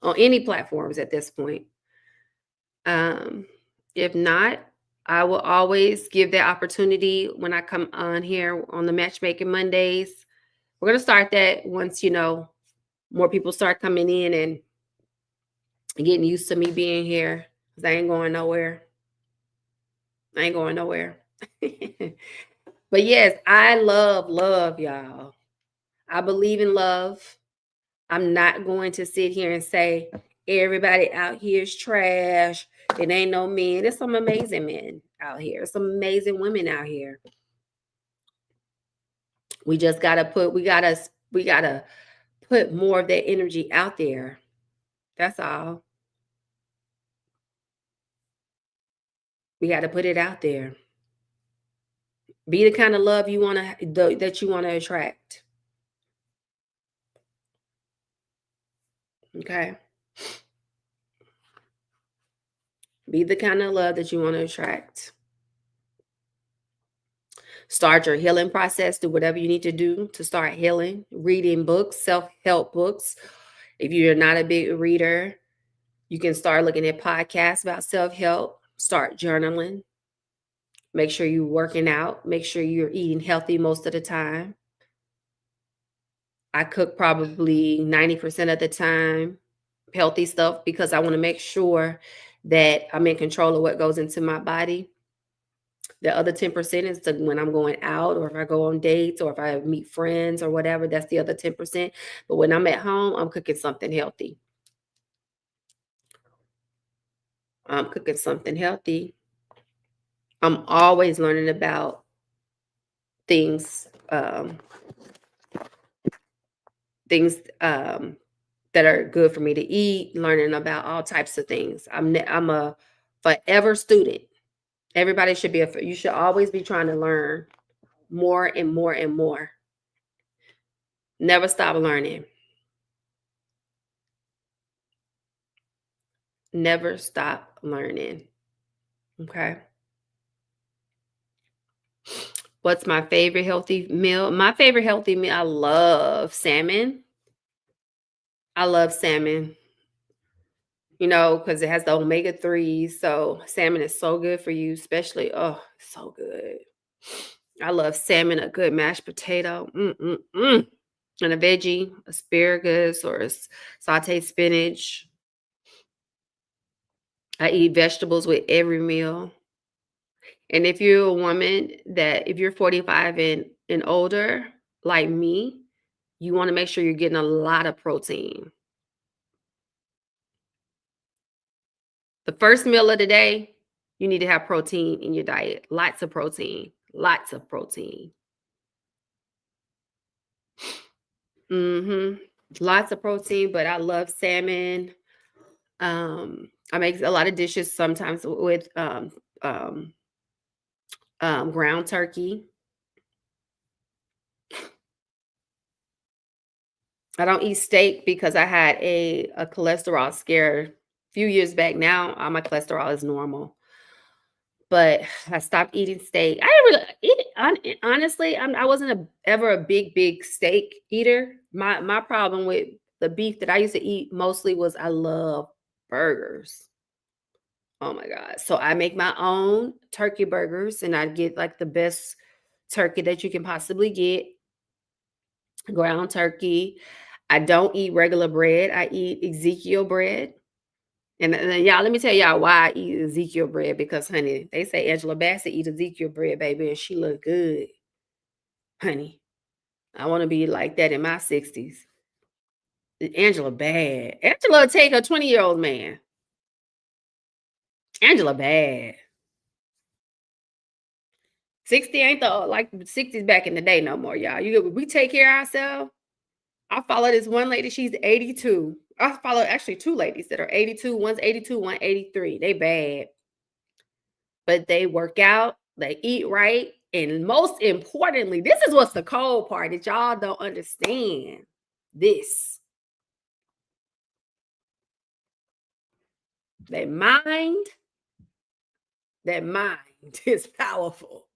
on any platforms at this point. If not, I will always give that opportunity when I come on here on the Matchmaking Mondays. We're going to start that once, more people start coming in and getting used to me being here, because I ain't going nowhere. But yes, I love, y'all. I believe in love. I'm not going to sit here and say everybody out here is trash. It ain't no men. There's some amazing men out here. Some amazing women out here. We just gotta put more of that energy out there. That's all. We got to put it out there. Be the kind of love that you want to attract. Okay. Be the kind of love that you want to attract. Start your healing process. Do whatever you need to do to start healing. Reading books, self-help books. If you're not a big reader, you can start looking at podcasts about self-help. Start journaling. Make sure you're working out. Make sure you're eating healthy most of the time. I cook probably 90% of the time, healthy stuff, because I want to make sure that I'm in control of what goes into my body. The other 10% is when I'm going out, or if I go on dates, or if I meet friends or whatever, that's the other 10%. But when I'm at home, I'm cooking something healthy. I'm always learning about things, that are good for me to eat, learning about all types of things. I'm a forever student. Everybody should be you should always be trying to learn more and more and more. Never stop learning. Never stop learning. Okay. What's my favorite healthy meal? My favorite healthy meal, I love salmon. I love salmon, because it has the omega-3s. So salmon is so good for you, especially, so good. I love salmon, a good mashed potato, and a veggie, asparagus or sauteed spinach. I eat vegetables with every meal. And if you're a woman if you're 45 and older, like me, you want to make sure you're getting a lot of protein. The first meal of the day, you need to have protein in your diet. Lots of protein. Lots of protein. Lots of protein, but I love salmon. I make a lot of dishes sometimes with ground turkey. I don't eat steak because I had a cholesterol scare few years back now, my cholesterol is normal, but I stopped eating steak. I didn't really eat it honestly, I wasn't ever a big steak eater. My problem with the beef that I used to eat mostly was I love burgers. Oh my god. So I make my own turkey burgers and I get like the best turkey that you can possibly get, ground turkey. I don't eat regular bread. I eat Ezekiel bread. And y'all, let me tell y'all why I eat Ezekiel bread because, honey, they say Angela Bassett eat Ezekiel bread, baby, and she look good, honey. I want to be like that in my 60s. Angela bad. Angela take a 20-year-old man. Angela bad. 60 ain't the like 60s back in the day no more, y'all. We take care of ourselves. I follow this one lady, she's 82. I follow actually two ladies that are 82. One's 82, one 83. They bad. But they work out, they eat right, and most importantly, this is what's the cold part that y'all don't understand. This. Their mind, their mind is powerful.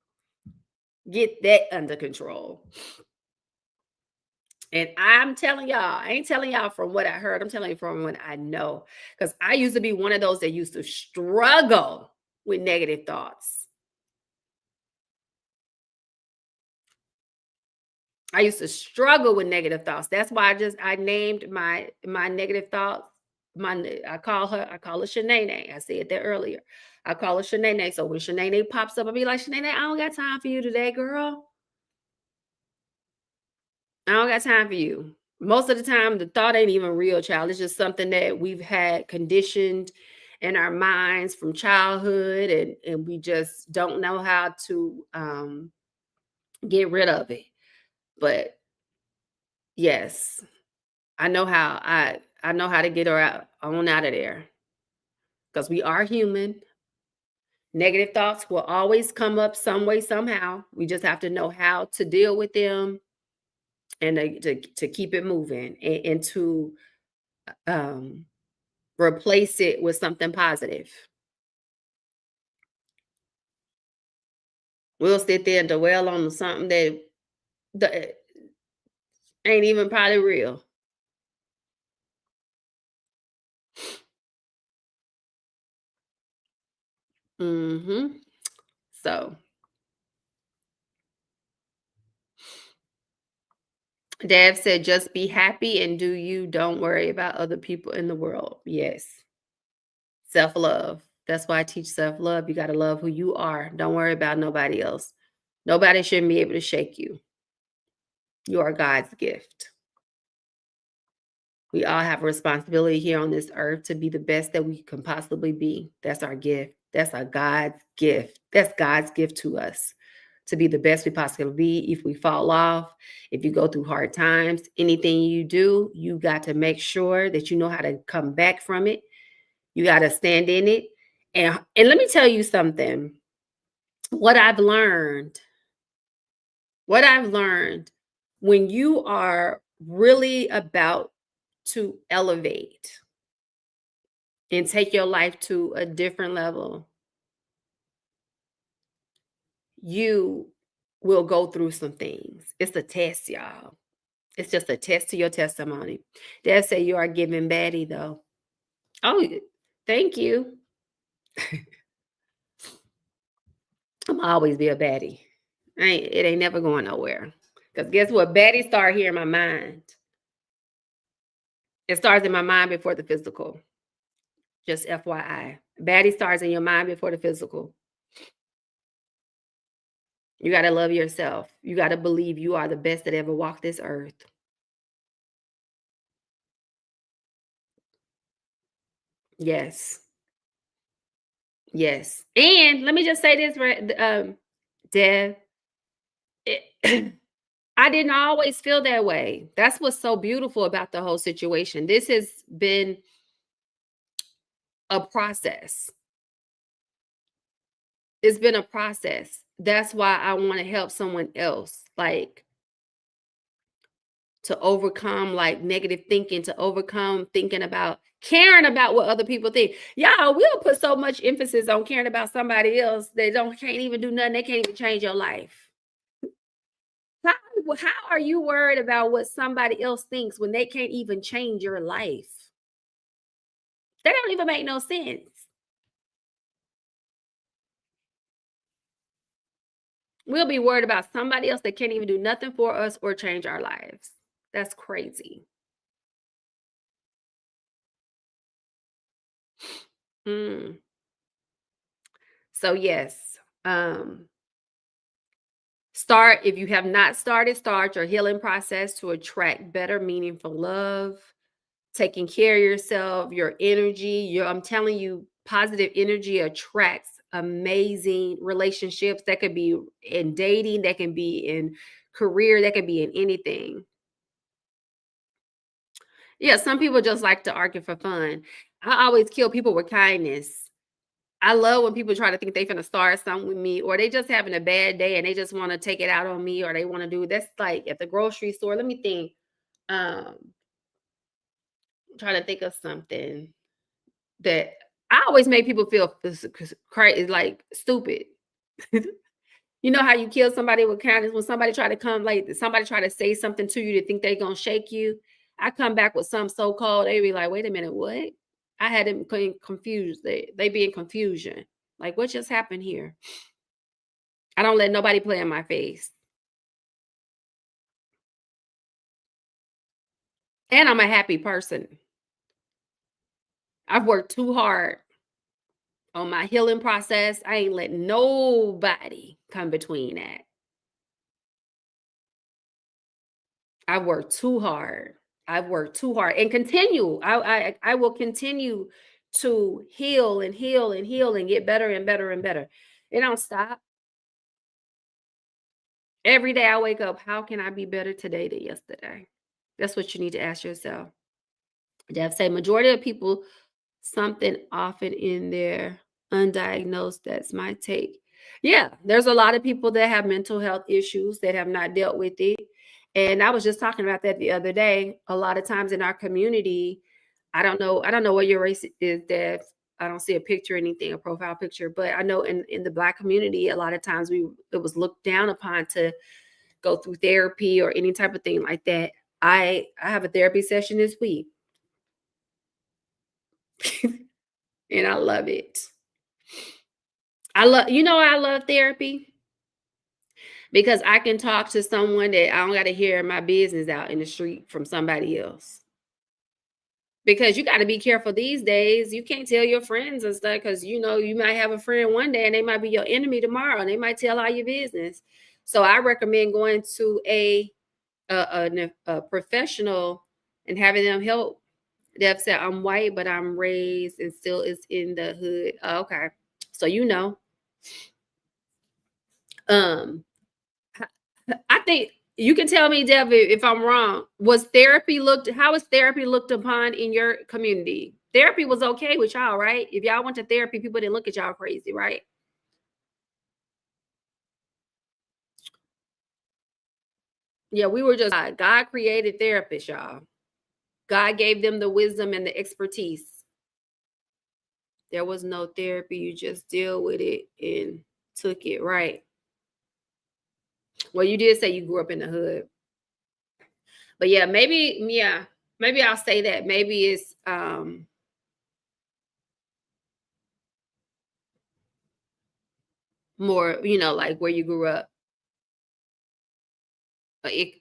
Get that under control. And I'm telling y'all, I ain't telling y'all from what I heard. I'm telling you from what I know. Because I used to be one of those that used to struggle with negative thoughts. I used to struggle with negative thoughts. That's why I named my negative thoughts. I call her Shanae. I said that earlier. I call her Shanae. So when Shanae pops up, I'll be like, Shanae, I don't got time for you today, girl. I don't got time for you. Most of the time, the thought ain't even real, child. It's just something that we've had conditioned in our minds from childhood, and we just don't know how to get rid of it. But yes, I know how. I know how to get her out of there because we are human. Negative thoughts will always come up some way, somehow. We just have to know how to deal with them and to keep it moving and to um, replace it with something positive. We'll sit there and dwell on something that ain't even probably real. So Dad said, just be happy and do you. Don't worry about other people in the world. Yes. Self-love. That's why I teach self-love. You got to love who you are. Don't worry about nobody else. Nobody shouldn't be able to shake you. You are God's gift. We all have a responsibility here on this earth to be the best that we can possibly be. That's our gift. That's our God's gift. That's God's gift to us to be the best we possibly be. If we fall off, if you go through hard times, anything you do, you got to make sure that you know how to come back from it. You got to stand in it. And let me tell you something. What I've learned, what I've learned when you are really about to elevate and take your life to a different level, you will go through some things. It's a test, y'all. It's just a test to your testimony. They'll say you are giving baddie, though. Oh, thank you. I'm always be a baddie. It ain't never going nowhere. Because guess what? Baddie start here in my mind. It starts in my mind before the physical. Just FYI. Baddie starts in your mind before the physical. You got to love yourself. You got to believe you are the best that ever walked this earth. Yes. Yes. And let me just say this, Dev. I didn't always feel that way. That's what's so beautiful about the whole situation. This has been a process. It's been a process. That's why I want to help someone else. Like, to overcome like negative thinking, to overcome thinking about caring about what other people think. Y'all, we'll put so much emphasis on caring about somebody else that can't even do nothing. They can't even change your life. How, how are you worried about what somebody else thinks when they can't even change your life? That don't even make no sense. We'll be worried about somebody else that can't even do nothing for us or change our lives. That's crazy. Mm. So yes, start if you have not started, start your healing process to attract better, meaningful love, taking care of yourself, your energy. I'm telling you, positive energy attracts amazing relationships. That could be in dating, that can be in career, that could be in anything. Yeah, some people just like to argue for fun. I always kill people with kindness. I love when people try to think they finna start something with me, or they just having a bad day and they just want to take it out on me, or they want to do that's like at the grocery store. Let me think. Um, trying to think of something that I always make people feel crazy, like stupid. You know how you kill somebody with kindness when somebody try to come, like somebody try to say something to you to think they gonna shake you. I come back with some so called, they be like, wait a minute, what? I had them confused. They be in confusion. Like, what just happened here? I don't let nobody play in my face. And I'm a happy person. I've worked too hard on my healing process. I ain't let nobody come between that. I've worked too hard. I've worked too hard and continue. I will continue to heal and heal and heal and get better and better and better. It don't stop. Every day I wake up, how can I be better today than yesterday? That's what you need to ask yourself. Def say majority of people something often in their undiagnosed. That's my take. Yeah, there's a lot of people that have mental health issues that have not dealt with it. And I was just talking about that the other day. A lot of times in our community, I don't know what your race is, Dev. I don't see a picture or anything, a profile picture, but I know in the black community, a lot of times it was looked down upon to go through therapy or any type of thing like that. I have a therapy session this week and I love it. I love therapy because I can talk to someone that I don't got to hear my business out in the street from somebody else. Because you got to be careful these days. You can't tell your friends and stuff because you might have a friend one day and they might be your enemy tomorrow and they might tell all your business. So I recommend going to a professional and having them help. They've said I'm white, but I'm raised and still is in the hood. Oh, okay, so um I think you can tell me, Dev, if I'm wrong. How was therapy looked upon in your community? Therapy was okay with y'all, right? If y'all went to therapy, people didn't look at y'all crazy, right? Yeah, we were just God created therapists, y'all. God gave them the wisdom and the expertise. There was no therapy. You just deal with it and took it, right? Well, you did say you grew up in the hood. But maybe I'll say that. Maybe it's more, like where you grew up. It,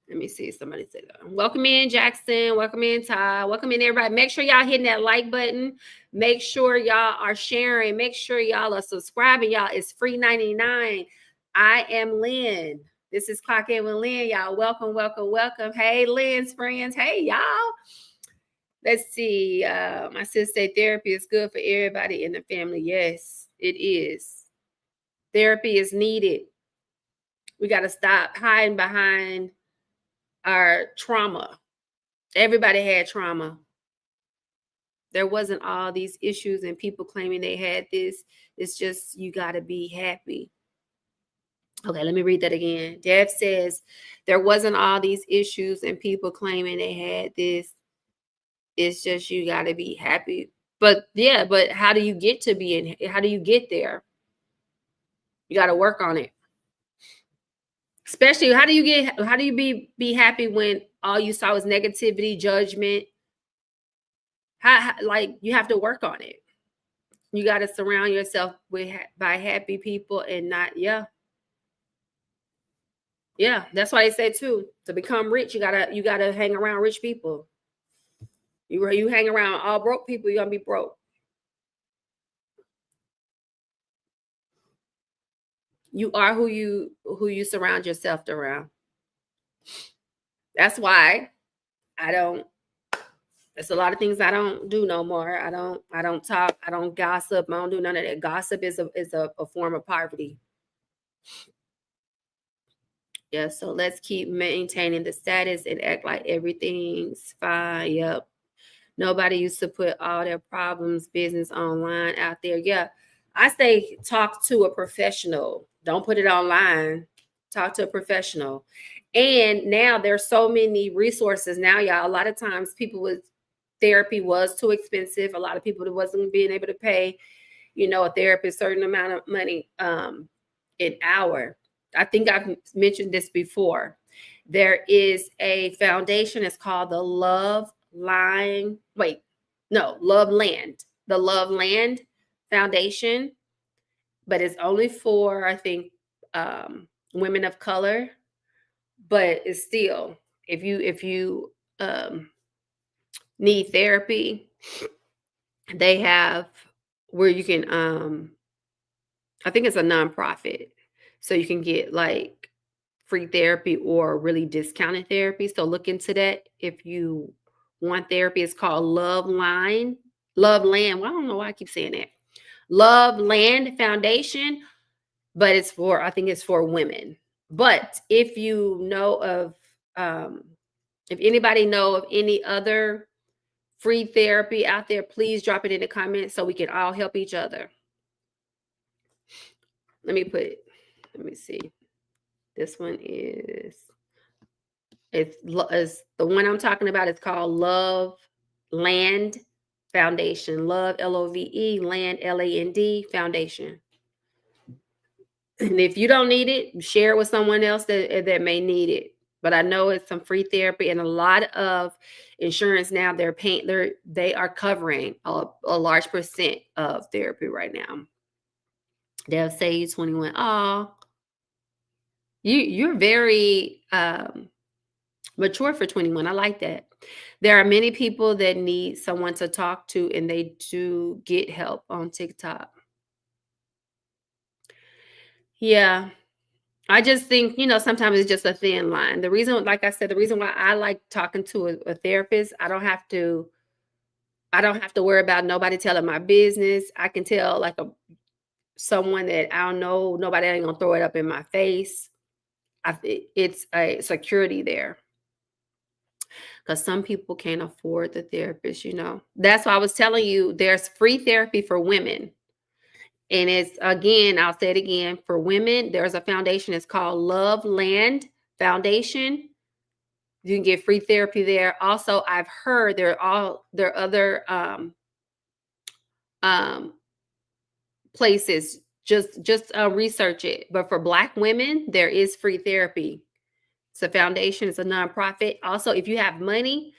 let me see. Somebody said, welcome in, Jackson. Welcome in, Ty. Welcome in, everybody. Make sure y'all hitting that like button. Make sure y'all are sharing. Make sure y'all are subscribing. Y'all, it's free 99. I am Lynn. This is Clock In with Lynn. Y'all, welcome, welcome, welcome. Hey, Lynn's friends. Hey, y'all. Let's see. My sister said therapy is good for everybody in the family. Yes, it is. Therapy is needed. We got to stop hiding behind our trauma. Everybody had trauma. There wasn't all these issues and people claiming they had this. It's just you got to be happy. Okay, let me read that again. Dev says there wasn't all these issues and people claiming they had this. It's just you got to be happy. But yeah, but how do you get to being? How do you get there? You got to work on it. Especially, how do you be happy when all you saw was negativity, judgment? Like you have to work on it. You got to surround yourself with by happy people and not yeah. That's why they say too, to become rich, you gotta hang around rich people. You hang around all broke people, you're gonna be broke. You are who you surround yourself around. That's why I don't. There's a lot of things I don't do no more. I don't talk. I don't gossip. I don't do none of that. Gossip is a form of poverty. Yeah. So let's keep maintaining the status and act like everything's fine. Yep. Nobody used to put all their problems, business online out there. Yeah. I say talk to a professional. Don't put it online. Talk to a professional. And now there's so many resources now, y'all. A lot of times people with therapy was too expensive. A lot of people that wasn't being able to pay, a therapist certain amount of money an hour. I think I've mentioned this before. There is a foundation. It's called the Love Line. Wait, no, Love Land. The Love Land Foundation, but it's only for I think women of color. But it's still, if you need therapy, they have where you can I think it's a nonprofit. So you can get like free therapy or really discounted therapy. So look into that if you want therapy. It's called Love Line, Love Land. Well, I don't know why I keep saying that. Love Land Foundation, but I think it's for women. But if you know of if anybody know of any other free therapy out there, please drop it in the comments so we can all help each other. Let me see. This one is the one I'm talking about. It's called Love Land Foundation. Love LOVE, Land LAND Foundation. And if you don't need it, share it with someone else that may need it. But I know it's some free therapy and a lot of insurance now. They are covering a large percent of therapy right now. They'll say you 21. Oh, you're very mature for 21. I like that. There are many people that need someone to talk to, and they do get help on TikTok. Yeah. I just think, sometimes it's just a thin line. The reason, like I said, the reason why I like talking to a therapist, I don't have to worry about nobody telling my business. I can tell like someone that I don't know, nobody ain't gonna throw it up in my face. It's a security there because some people can't afford the therapist. That's why I was telling you there's free therapy for women. And it's again, I'll say it again, for women, there's a foundation. It's called Love Land Foundation. You can get free therapy there. Also, I've heard there are other um, places. Just research it. But for Black women, there is free therapy. It's a foundation. It's a nonprofit. Also, if you have money,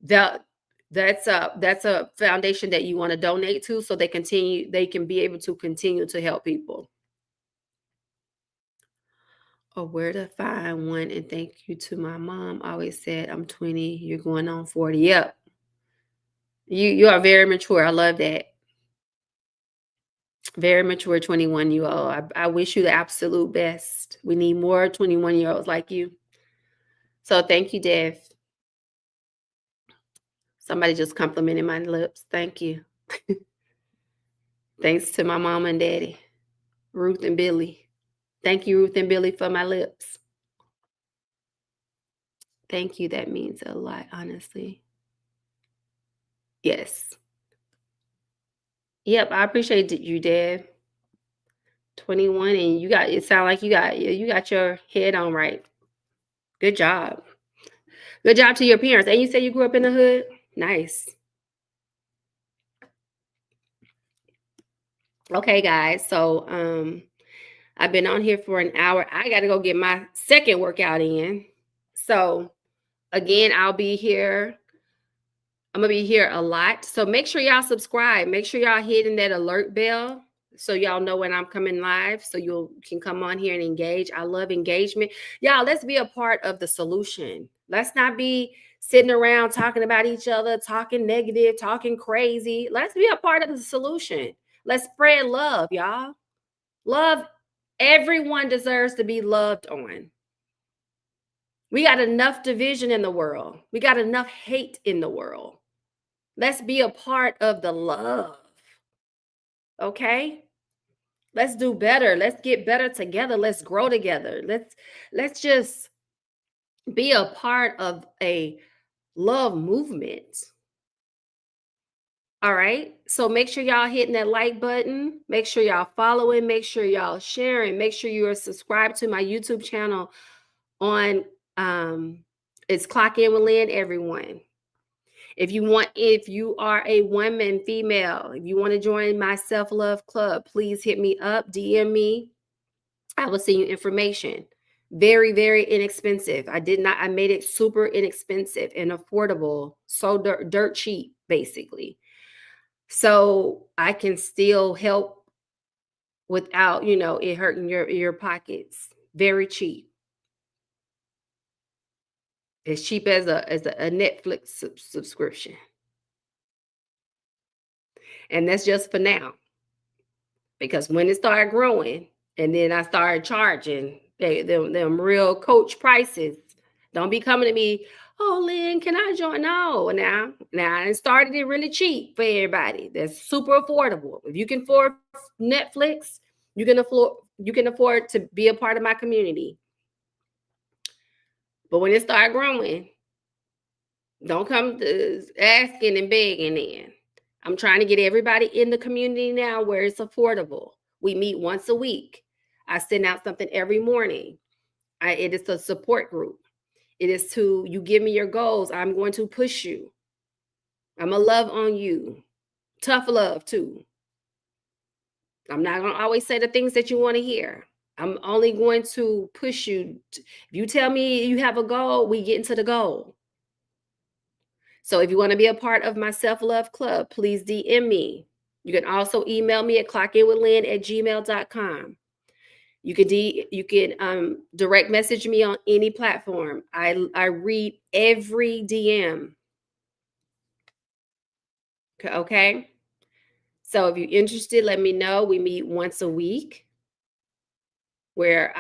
that that's a foundation that you want to donate to, so they can be able to continue to help people. Or where to find one, and thank you to my mom. Always said, I'm 20, you're going on 40. Yep. You are very mature. I love that. Very mature 21-year-old. I wish you the absolute best. We need more 21-year-olds like you. So thank you, Dev. Somebody just complimented my lips. Thank you. Thanks to my mom and daddy, Ruth and Billy. Thank you, Ruth and Billy, for my lips. Thank you. That means a lot, honestly. Yes. Yep. I appreciate you, Dev. 21, and it sound like you got your head on right. Good job. Good job to your parents. And you say you grew up in the hood? Nice. Okay, guys. So I've been on here for an hour. I got to go get my second workout in. So again, I'll be here. I'm going to be here a lot. So make sure y'all subscribe. Make sure y'all hitting that alert bell so y'all know when I'm coming live, so you can come on here and engage. I love engagement. Y'all, let's be a part of the solution. Let's not be sitting around talking about each other, talking negative, talking crazy. Let's be a part of the solution. Let's spread love, y'all. Love. Everyone deserves to be loved on. We got enough division in the world. We got enough hate in the world. Let's be a part of the love. Okay? Let's do better. Let's get better together. Let's grow together. Let's just be a part of a love movement. All right. So make sure y'all hitting that like button. Make sure y'all following. Make sure y'all sharing. Make sure you are subscribed to my YouTube channel on it's Clock In with Lynn, everyone. If you are a woman, female, if you want to join my self-love club, please hit me up, DM me. I will send you information. Very, very inexpensive. I made it super inexpensive and affordable. So dirt cheap, basically. So I can still help without, it hurting your pockets. Very cheap. As cheap as a Netflix subscription. And that's just for now. Because when it started growing, and then I started charging them real coach prices, don't be coming to me, oh, Lynn, can I join? No, now I started it really cheap for everybody. That's super affordable. If you can afford Netflix, you can afford to be a part of my community. But when it started growing, don't come asking and begging in. I'm trying to get everybody in the community now where it's affordable. We meet once a week. I send out something every morning. It is a support group. It is you give me your goals. I'm going to push you. I'm going to love on you. Tough love too. I'm not going to always say the things that you want to hear. I'm only going to push you. If you tell me you have a goal, we get into the goal. So if you want to be a part of my self-love club, please DM me. You can also email me at clockinwithlynn@gmail.com. You can direct message me on any platform. I read every DM. Okay. So if you're interested, let me know. We meet once a week where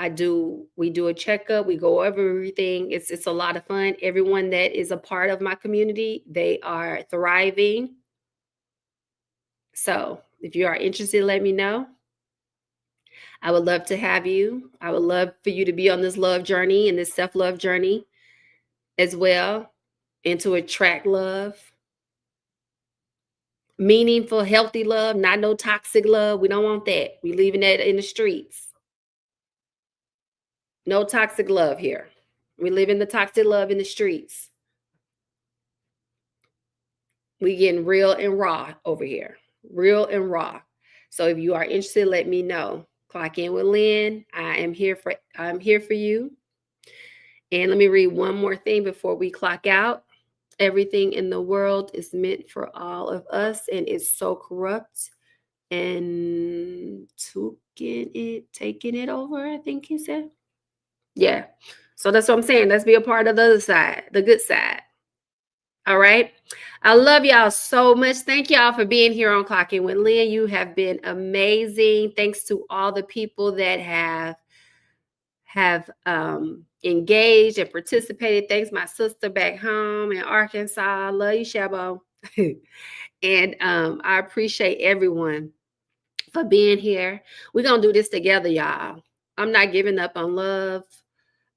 we do a checkup. We go over everything. It's a lot of fun. Everyone that is a part of my community, they are thriving. So if you are interested, let me know. I would love to have you. I would love for you to be on this love journey and this self-love journey as well, and to attract love. Meaningful, healthy love, not no toxic love. We don't want that. We leaving that in the streets. No toxic love here. We living the toxic love in the streets. We getting real and raw over here. Real and raw. So if you are interested, let me know. Clock In with Lynn. I'm here for you. And let me read one more thing before we clock out. Everything in the world is meant for all of us, and it's so corrupt and taking it over, I think he said. Yeah. So that's what I'm saying. Let's be a part of the other side, the good side. All right. I love y'all so much. Thank y'all for being here on Clock In with Lynn. You have been amazing. Thanks to all the people that have engaged and participated. Thanks, my sister back home in Arkansas. I love you, Shabo. And I appreciate everyone for being here. We're gonna do this together, y'all. I'm not giving up on love.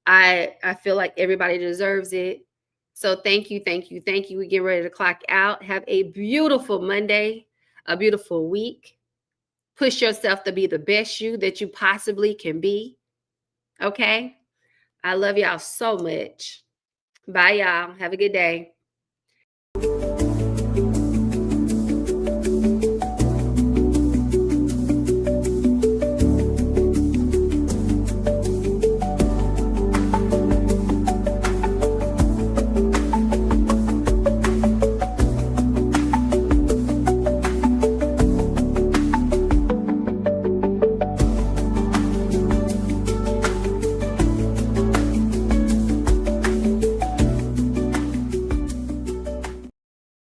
I feel like everybody deserves it. So thank you, thank you, thank you. We get ready to clock out. Have a beautiful Monday, a beautiful week. Push yourself to be the best you that you possibly can be. Okay? I love y'all so much. Bye, y'all. Have a good day.